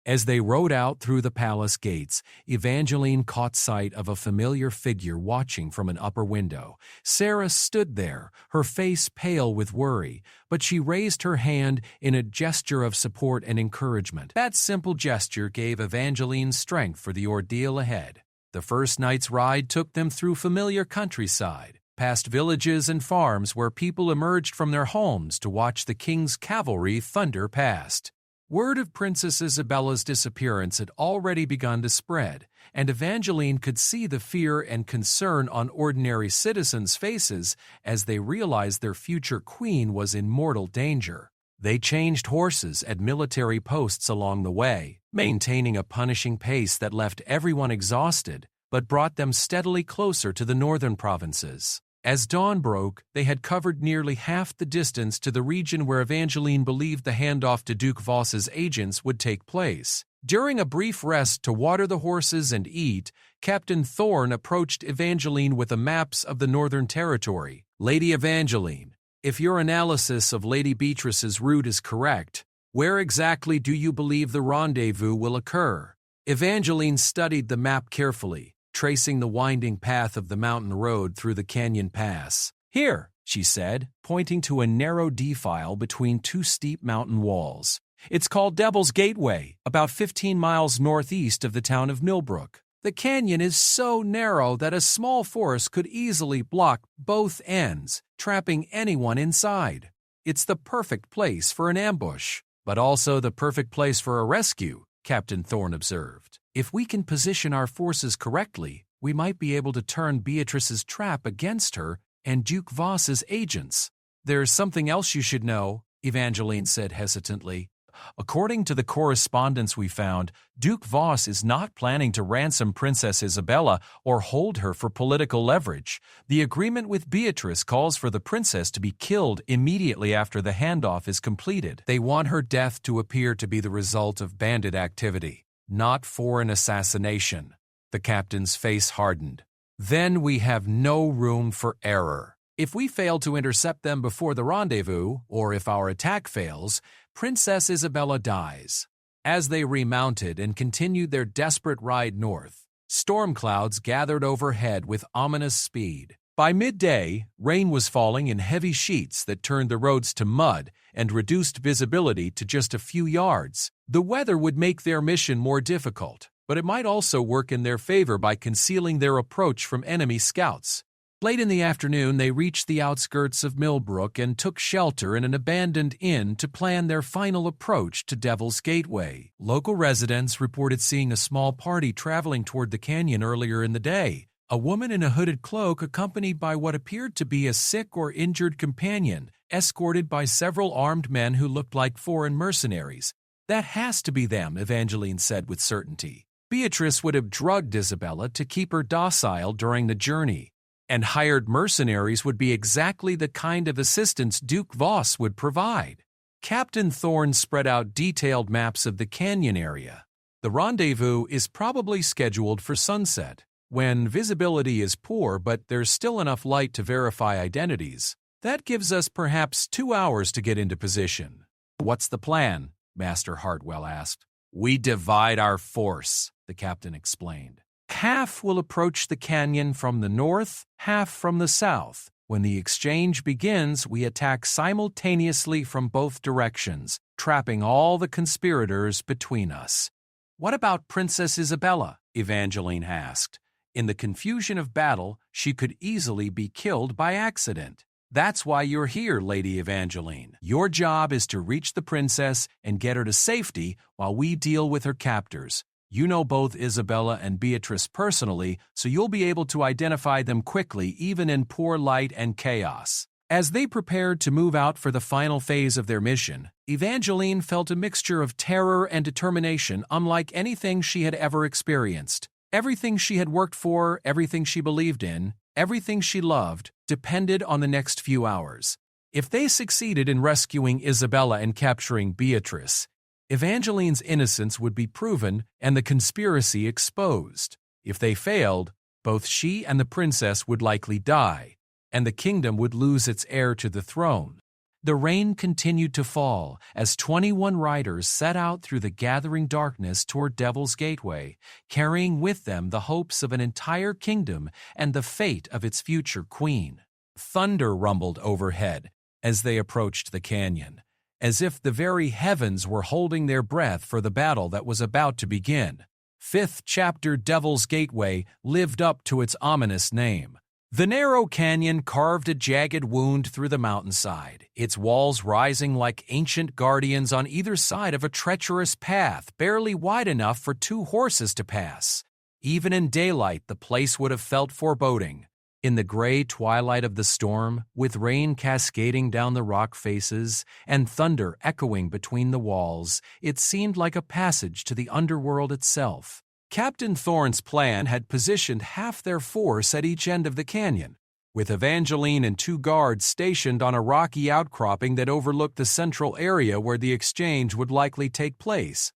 As they rode out through the palace gates, Evangeline caught sight of a familiar figure watching from an upper window. Sarah stood there, her face pale with worry, but she raised her hand in a gesture of support and encouragement. That simple gesture gave Evangeline strength for the ordeal ahead. The first night's ride took them through familiar countryside, past villages and farms where people emerged from their homes to watch the king's cavalry thunder past. Word of Princess Isabella's disappearance had already begun to spread, and Evangeline could see the fear and concern on ordinary citizens' faces as they realized their future queen was in mortal danger. They changed horses at military posts along the way, maintaining a punishing pace that left everyone exhausted but brought them steadily closer to the northern provinces. As dawn broke, they had covered nearly half the distance to the region where Evangeline believed the handoff to Duke Voss's agents would take place. During a brief rest to water the horses and eat, Captain Thorne approached Evangeline with the maps of the Northern Territory. "Lady Evangeline, if your analysis of Lady Beatrice's route is correct, where exactly do you believe the rendezvous will occur?" Evangeline studied the map carefully, tracing the winding path of the mountain road through the canyon pass. "Here," she said, pointing to a narrow defile between two steep mountain walls. "It's called Devil's Gateway, about 15 miles northeast of the town of Millbrook. The canyon is so narrow that a small force could easily block both ends, trapping anyone inside. It's the perfect place for an ambush, but also the perfect place for a rescue," Captain Thorne observed. "If we can position our forces correctly, we might be able to turn Beatrice's trap against her and Duke Voss's agents." "There's something else you should know," Evangeline said hesitantly. "According to the correspondence we found, Duke Voss is not planning to ransom Princess Isabella or hold her for political leverage. The agreement with Beatrice calls for the princess to be killed immediately after the handoff is completed. They want her death to appear to be the result of bandit activity, not foreign assassination." The captain's face hardened. "Then we have no room for error. If we fail to intercept them before the rendezvous, or if our attack fails, Princess Isabella dies." As they remounted and continued their desperate ride north, storm clouds gathered overhead with ominous speed. By midday, rain was falling in heavy sheets that turned the roads to mud and reduced visibility to just a few yards. The weather would make their mission more difficult, but it might also work in their favor by concealing their approach from enemy scouts. Late in the afternoon, they reached the outskirts of Millbrook and took shelter in an abandoned inn to plan their final approach to Devil's Gateway. Local residents reported seeing a small party traveling toward the canyon earlier in the day. A woman in a hooded cloak accompanied by what appeared to be a sick or injured companion, escorted by several armed men who looked like foreign mercenaries. "That has to be them," Evangeline said with certainty. "Beatrice would have drugged Isabella to keep her docile during the journey. And hired mercenaries would be exactly the kind of assistance Duke Voss would provide." Captain Thorne spread out detailed maps of the canyon area. "The rendezvous is probably scheduled for sunset, when visibility is poor but there's still enough light to verify identities. That gives us perhaps 2 hours to get into position." "What's the plan?" Master Hartwell asked. "We divide our force," the captain explained. "Half will approach the canyon from the north, half from the south. When the exchange begins, we attack simultaneously from both directions, trapping all the conspirators between us." "What about Princess Isabella?" Evangeline asked. "In the confusion of battle, she could easily be killed by accident." "That's why you're here, Lady Evangeline. Your job is to reach the princess and get her to safety while we deal with her captors. You know both Isabella and Beatrice personally, so you'll be able to identify them quickly even in poor light and chaos." As they prepared to move out for the final phase of their mission, Evangeline felt a mixture of terror and determination unlike anything she had ever experienced. Everything she had worked for, everything she believed in, everything she loved, depended on the next few hours. If they succeeded in rescuing Isabella and capturing Beatrice, Evangeline's innocence would be proven and the conspiracy exposed. If they failed, both she and the princess would likely die, and the kingdom would lose its heir to the throne. The rain continued to fall as 21 riders set out through the gathering darkness toward Devil's Gateway, carrying with them the hopes of an entire kingdom and the fate of its future queen. Thunder rumbled overhead as they approached the canyon, as if the very heavens were holding their breath for the battle that was about to begin. 5th chapter Devil's Gateway lived up to its ominous name. The narrow canyon carved a jagged wound through the mountainside, its walls rising like ancient guardians on either side of a treacherous path barely wide enough for 2 horses to pass. Even in daylight, the place would have felt foreboding. In the gray twilight of the storm, with rain cascading down the rock faces and thunder echoing between the walls, it seemed like a passage to the underworld itself. Captain Thorne's plan had positioned half their force at each end of the canyon, with Evangeline and 2 guards stationed on a rocky outcropping that overlooked the central area where the exchange would likely take place.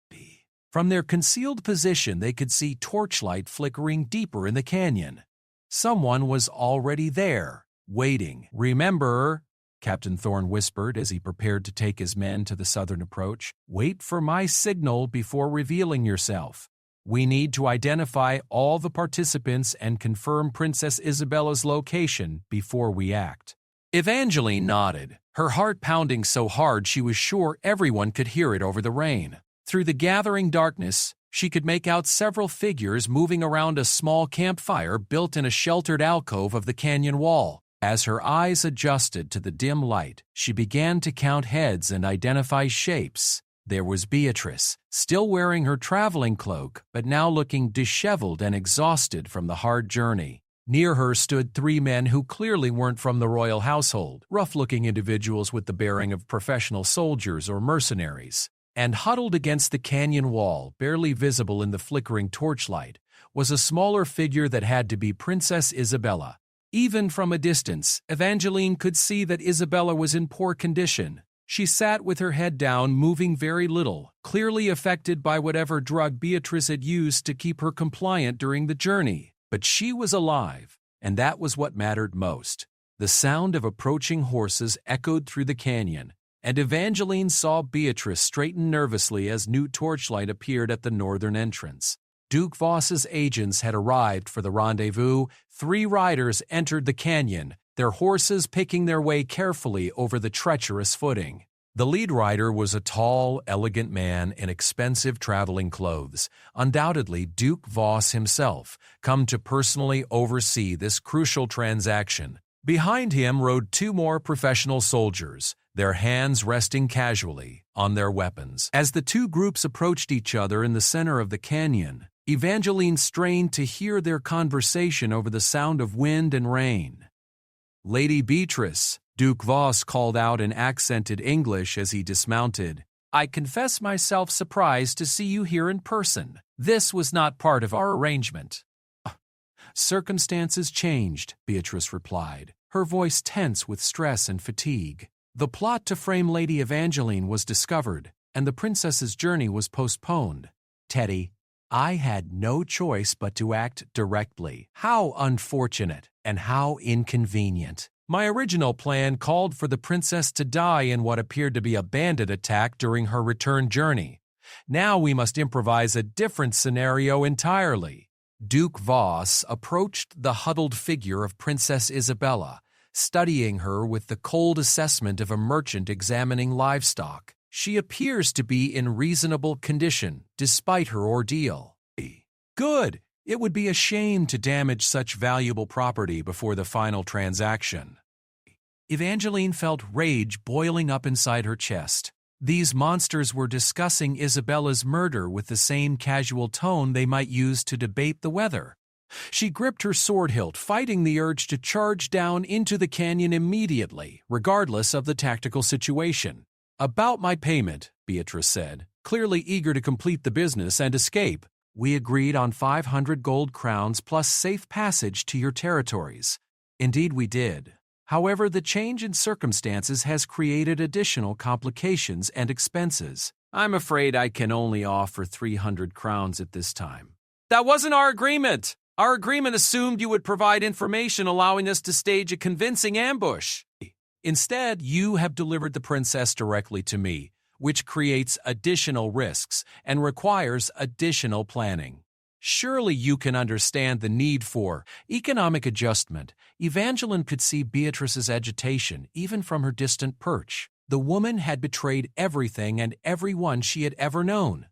From their concealed position, they could see torchlight flickering deeper in the canyon. Someone was already there, waiting. "Remember," Captain Thorne whispered as he prepared to take his men to the southern approach, "wait for my signal before revealing yourself. We need to identify all the participants and confirm Princess Isabella's location before we act." Evangeline nodded, her heart pounding so hard she was sure everyone could hear it over the rain. Through the gathering darkness, she could make out several figures moving around a small campfire built in a sheltered alcove of the canyon wall. As her eyes adjusted to the dim light, she began to count heads and identify shapes. There was Beatrice, still wearing her traveling cloak, but now looking disheveled and exhausted from the hard journey. Near her stood 3 men who clearly weren't from the royal household, rough-looking individuals with the bearing of professional soldiers or mercenaries. And huddled against the canyon wall, barely visible in the flickering torchlight, was a smaller figure that had to be Princess Isabella. Even from a distance, Evangeline could see that Isabella was in poor condition. She sat with her head down, moving very little, clearly affected by whatever drug Beatrice had used to keep her compliant during the journey. But she was alive, and that was what mattered most. The sound of approaching horses echoed through the canyon, and Evangeline saw Beatrice straighten nervously as new torchlight appeared at the northern entrance. Duke Voss's agents had arrived for the rendezvous. 3 riders entered the canyon, their horses picking their way carefully over the treacherous footing. The lead rider was a tall, elegant man in expensive traveling clothes, undoubtedly Duke Voss himself, come to personally oversee this crucial transaction. Behind him rode 2 more professional soldiers, their hands resting casually on their weapons. As the 2 groups approached each other in the center of the canyon, Evangeline strained to hear their conversation over the sound of wind and rain. "Lady Beatrice," Duke Voss called out in accented English as he dismounted, "I confess myself surprised to see you here in person. This was not part of our arrangement." "Circumstances changed," Beatrice replied, her voice tense with stress and fatigue. "The plot to frame Lady Evangeline was discovered, and the princess's journey was postponed. Teddy, I had no choice but to act directly. How unfortunate and how inconvenient. My original plan called for the princess to die in what appeared to be a bandit attack during her return journey. Now we must improvise a different scenario entirely." Duke Voss approached the huddled figure of Princess Isabella, studying her with the cold assessment of a merchant examining livestock. "She appears to be in reasonable condition, despite her ordeal." "Good! It would be a shame to damage such valuable property before the final transaction." Evangeline felt rage boiling up inside her chest. These monsters were discussing Isabella's murder with the same casual tone they might use to debate the weather. She gripped her sword hilt, fighting the urge to charge down into the canyon immediately, regardless of the tactical situation. "About my payment," Beatrice said, clearly eager to complete the business and escape. "We agreed on 500 gold crowns plus safe passage to your territories." "Indeed we did. However, the change in circumstances has created additional complications and expenses. I'm afraid I can only offer 300 crowns at this time." "That wasn't our agreement! Our agreement assumed you would provide information allowing us to stage a convincing ambush. Instead, you have delivered the princess directly to me, which creates additional risks and requires additional planning. Surely you can understand the need for economic adjustment." Evangeline could see Beatrice's agitation, even from her distant perch. The woman had betrayed everything and everyone she had ever known,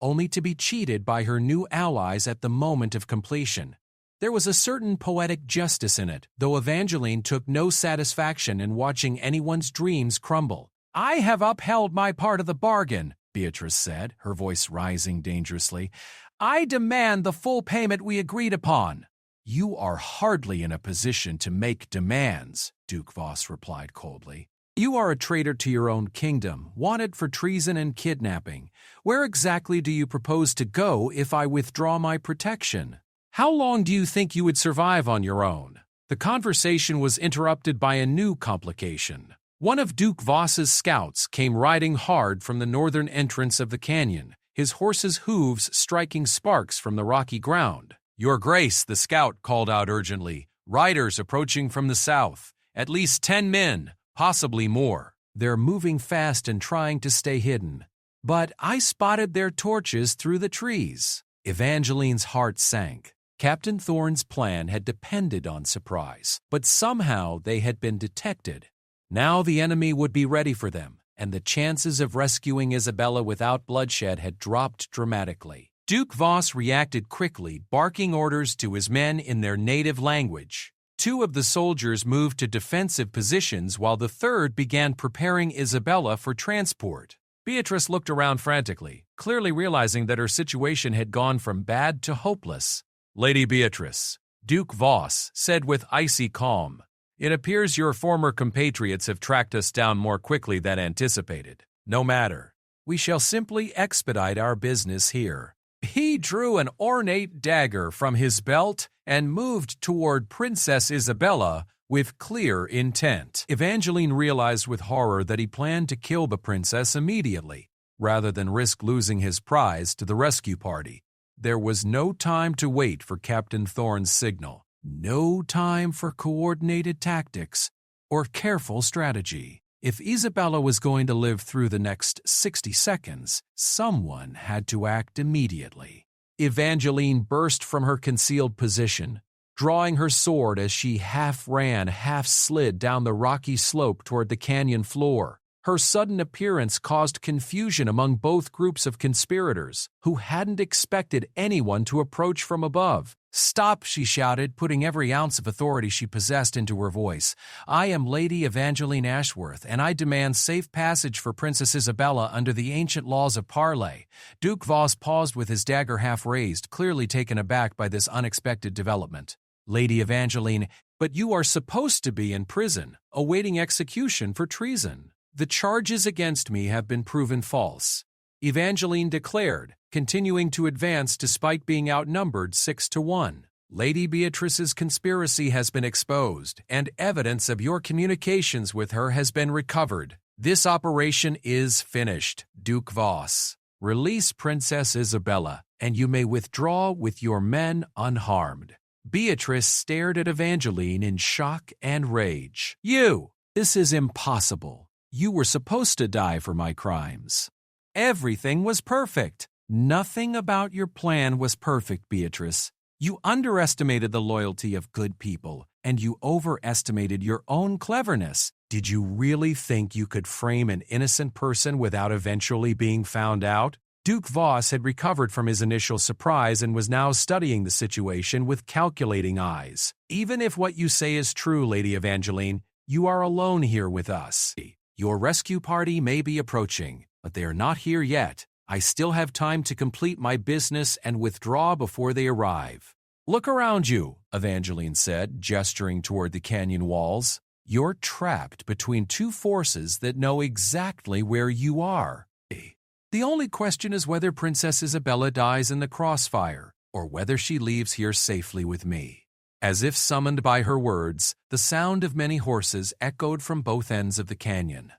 only to be cheated by her new allies at the moment of completion. There was a certain poetic justice in it, though Evangeline took no satisfaction in watching anyone's dreams crumble. "I have upheld my part of the bargain," Beatrice said, her voice rising dangerously. "I demand the full payment we agreed upon." "You are hardly in a position to make demands," Duke Voss replied coldly. "You are a traitor to your own kingdom, wanted for treason and kidnapping. Where exactly do you propose to go if I withdraw my protection? How long do you think you would survive on your own?" The conversation was interrupted by a new complication. One of Duke Voss's scouts came riding hard from the northern entrance of the canyon, his horse's hooves striking sparks from the rocky ground. "Your Grace," the scout called out urgently, "riders approaching from the south. At least 10 men, possibly more. They're moving fast and trying to stay hidden. But I spotted their torches through the trees." Evangeline's heart sank. Captain Thorne's plan had depended on surprise, but somehow they had been detected. Now the enemy would be ready for them, and the chances of rescuing Isabella without bloodshed had dropped dramatically. Duke Voss reacted quickly, barking orders to his men in their native language. 2 of the soldiers moved to defensive positions while the third began preparing Isabella for transport. Beatrice looked around frantically, clearly realizing that her situation had gone from bad to hopeless. "Lady Beatrice," Duke Voss said with icy calm, "it appears your former compatriots have tracked us down more quickly than anticipated. No matter. We shall simply expedite our business here." He drew an ornate dagger from his belt and moved toward Princess Isabella with clear intent. Evangeline realized with horror that he planned to kill the princess immediately, rather than risk losing his prize to the rescue party. There was no time to wait for Captain Thorne's signal, no time for coordinated tactics or careful strategy. If Isabella was going to live through the next 60 seconds, someone had to act immediately. Evangeline burst from her concealed position, drawing her sword as she half ran, half slid down the rocky slope toward the canyon floor. Her sudden appearance caused confusion among both groups of conspirators, who hadn't expected anyone to approach from above. "Stop," she shouted, putting every ounce of authority she possessed into her voice. "I am Lady Evangeline Ashworth, and I demand safe passage for Princess Isabella under the ancient laws of parley." Duke Voss paused with his dagger half raised, clearly taken aback by this unexpected development. "Lady Evangeline, but you are supposed to be in prison, awaiting execution for treason. The charges against me have been proven false," Evangeline declared, continuing to advance despite being outnumbered 6-1. "Lady Beatrice's conspiracy has been exposed, and evidence of your communications with her has been recovered. This operation is finished, Duke Voss. Release Princess Isabella, and you may withdraw with your men unharmed." Beatrice stared at Evangeline in shock and rage. This is impossible. You were supposed to die for my crimes. Everything was perfect. Nothing about your plan was perfect, Beatrice. You underestimated the loyalty of good people, and you overestimated your own cleverness. Did you really think you could frame an innocent person without eventually being found out? Duke Voss had recovered from his initial surprise and was now studying the situation with calculating eyes. "Even if what you say is true, Lady Evangeline, you are alone here with us. Your rescue party may be approaching, but they are not here yet. I still have time to complete my business and withdraw before they arrive." "Look around you," Evangeline said, gesturing toward the canyon walls. "You're trapped between 2 forces that know exactly where you are. The only question is whether Princess Isabella dies in the crossfire, or whether she leaves here safely with me." As if summoned by her words, the sound of many horses echoed from both ends of the canyon.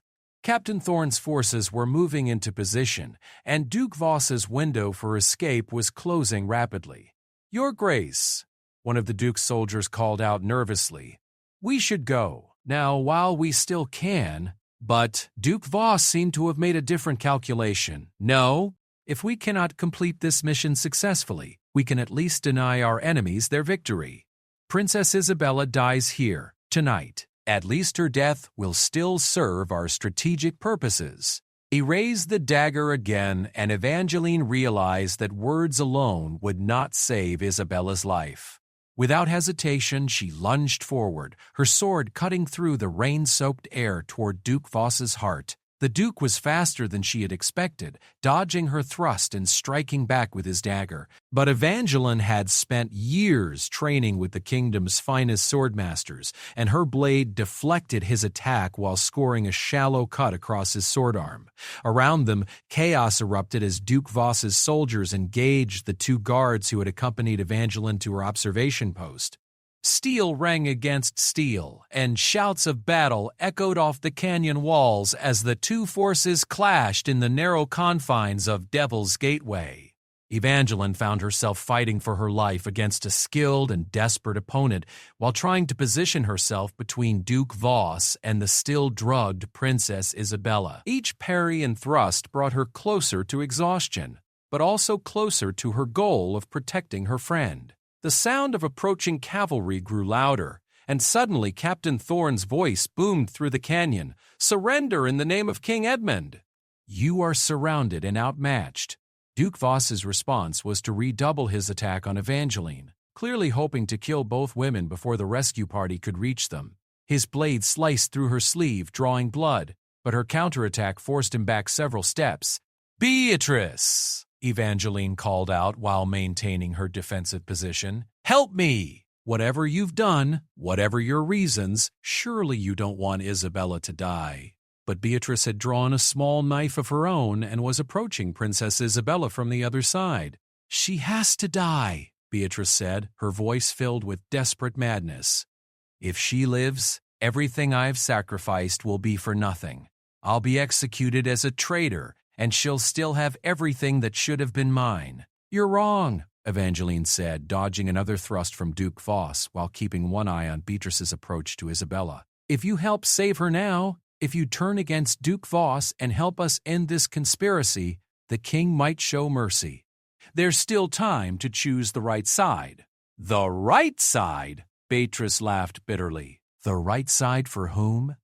Captain Thorne's forces were moving into position, and Duke Voss's window for escape was closing rapidly. "Your Grace," one of the Duke's soldiers called out nervously, "we should go, now while we still can." But Duke Voss seemed to have made a different calculation. "No, if we cannot complete this mission successfully, we can at least deny our enemies their victory. Princess Isabella dies here, tonight. At least her death will still serve our strategic purposes." He raised the dagger again, and Evangeline realized that words alone would not save Isabella's life. Without hesitation, she lunged forward, her sword cutting through the rain-soaked air toward Duke Voss's heart. The Duke was faster than she had expected, dodging her thrust and striking back with his dagger. But Evangeline had spent years training with the kingdom's finest swordmasters, and her blade deflected his attack while scoring a shallow cut across his sword arm. Around them, chaos erupted as Duke Voss's soldiers engaged the 2 guards who had accompanied Evangeline to her observation post. Steel rang against steel, and shouts of battle echoed off the canyon walls as the two forces clashed in the narrow confines of Devil's Gateway. Evangeline found herself fighting for her life against a skilled and desperate opponent while trying to position herself between Duke Voss and the still drugged Princess Isabella. Each parry and thrust brought her closer to exhaustion, but also closer to her goal of protecting her friend. The sound of approaching cavalry grew louder, and suddenly Captain Thorne's voice boomed through the canyon. "Surrender in the name of King Edmund!" "You are surrounded and outmatched." Duke Voss's response was to redouble his attack on Evangeline, clearly hoping to kill both women before the rescue party could reach them. His blade sliced through her sleeve, drawing blood, but her counterattack forced him back several steps. "Beatrice!" Evangeline called out while maintaining her defensive position. "Help me! Whatever you've done, whatever your reasons, surely you don't want Isabella to die." But Beatrice had drawn a small knife of her own and was approaching Princess Isabella from the other side. "She has to die," Beatrice said, her voice filled with desperate madness. "If she lives, everything I've sacrificed will be for nothing. I'll be executed as a traitor, and she'll still have everything that should have been mine." "You're wrong," Evangeline said, dodging another thrust from Duke Voss while keeping one eye on Beatrice's approach to Isabella. "If you help save her now, if you turn against Duke Voss and help us end this conspiracy, the king might show mercy. There's still time to choose the right side." "The right side?" Beatrice laughed bitterly. "The right side for whom?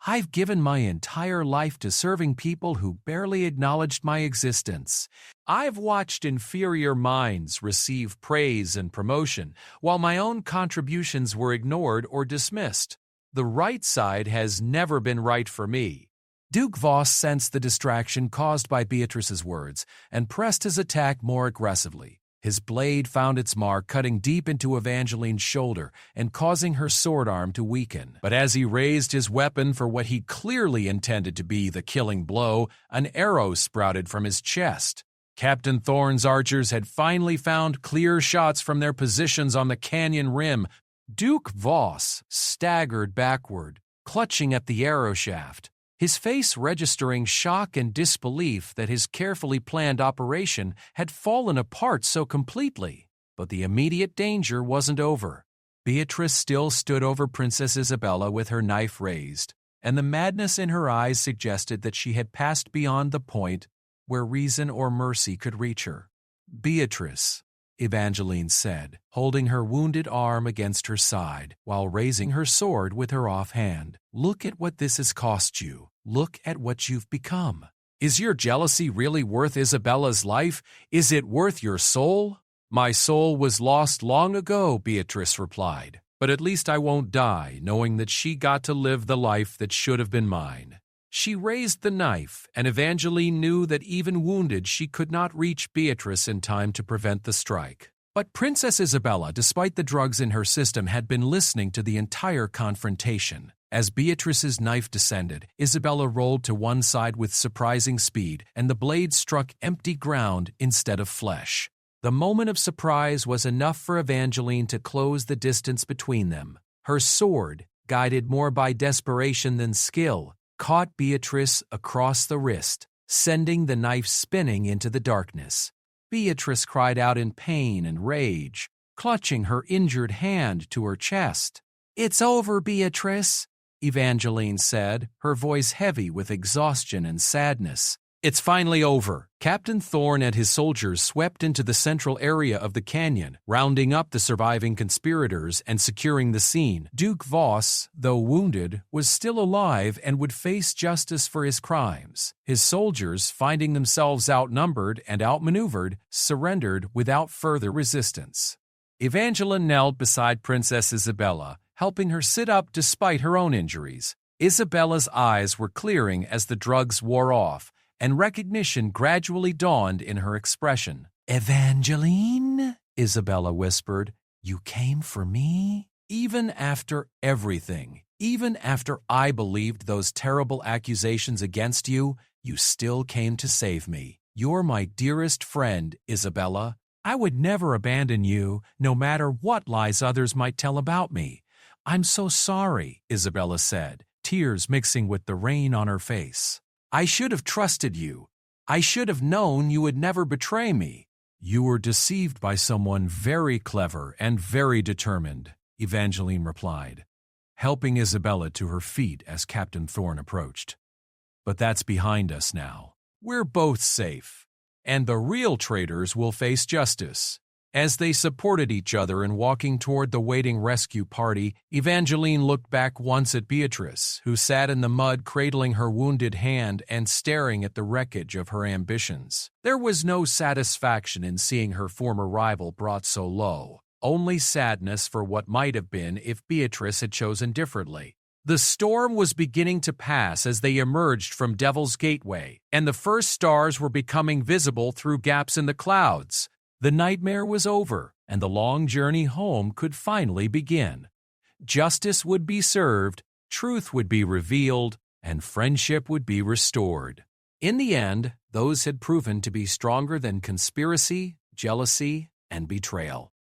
I've given my entire life to serving people who barely acknowledged my existence. I've watched inferior minds receive praise and promotion, while my own contributions were ignored or dismissed. The right side has never been right for me." Duke Voss sensed the distraction caused by Beatrice's words and pressed his attack more aggressively. His blade found its mark, cutting deep into Evangeline's shoulder and causing her sword arm to weaken. But as he raised his weapon for what he clearly intended to be the killing blow, an arrow sprouted from his chest. Captain Thorne's archers had finally found clear shots from their positions on the canyon rim. Duke Voss staggered backward, clutching at the arrow shaft, his face registering shock and disbelief that his carefully planned operation had fallen apart so completely. But the immediate danger wasn't over. Beatrice still stood over Princess Isabella with her knife raised, and the madness in her eyes suggested that she had passed beyond the point where reason or mercy could reach her. "Beatrice," Evangeline said, holding her wounded arm against her side while raising her sword with her offhand. "Look at what this has cost you. Look at what you've become. Is your jealousy really worth Isabella's life? Is it worth your soul?" "My soul was lost long ago," Beatrice replied. "But at least I won't die knowing that she got to live the life that should have been mine." She raised the knife, and Evangeline knew that even wounded she could not reach Beatrice in time to prevent the strike. But Princess Isabella, despite the drugs in her system, had been listening to the entire confrontation. As Beatrice's knife descended, Isabella rolled to one side with surprising speed, and the blade struck empty ground instead of flesh. The moment of surprise was enough for Evangeline to close the distance between them. Her sword, guided more by desperation than skill, caught Beatrice across the wrist, sending the knife spinning into the darkness. Beatrice cried out in pain and rage, clutching her injured hand to her chest. "It's over, Beatrice," Evangeline said, her voice heavy with exhaustion and sadness. "It's finally over." Captain Thorne and his soldiers swept into the central area of the canyon, rounding up the surviving conspirators and securing the scene. Duke Voss, though wounded, was still alive and would face justice for his crimes. His soldiers, finding themselves outnumbered and outmaneuvered, surrendered without further resistance. Evangeline knelt beside Princess Isabella, helping her sit up despite her own injuries. Isabella's eyes were clearing as the drugs wore off, and recognition gradually dawned in her expression. "Evangeline," Isabella whispered, "you came for me?" "Even after everything, even after I believed those terrible accusations against you, you still came to save me. You're my dearest friend, Isabella. I would never abandon you, no matter what lies others might tell about me. I'm so sorry, Isabella said, tears mixing with the rain on her face. I should have trusted you. I should have known you would never betray me. You were deceived by someone very clever and very determined, Evangeline replied, helping Isabella to her feet as Captain Thorne approached. But that's behind us now. We're both safe, and the real traitors will face justice. As they supported each other in walking toward the waiting rescue party, Evangeline looked back once at Beatrice, who sat in the mud cradling her wounded hand and staring at the wreckage of her ambitions. There was no satisfaction in seeing her former rival brought so low, only sadness for what might have been if Beatrice had chosen differently. The storm was beginning to pass as they emerged from Devil's Gateway, and the first stars were becoming visible through gaps in the clouds. The nightmare was over, and the long journey home could finally begin. Justice would be served, truth would be revealed, and friendship would be restored. In the end, those had proven to be stronger than conspiracy, jealousy, and betrayal.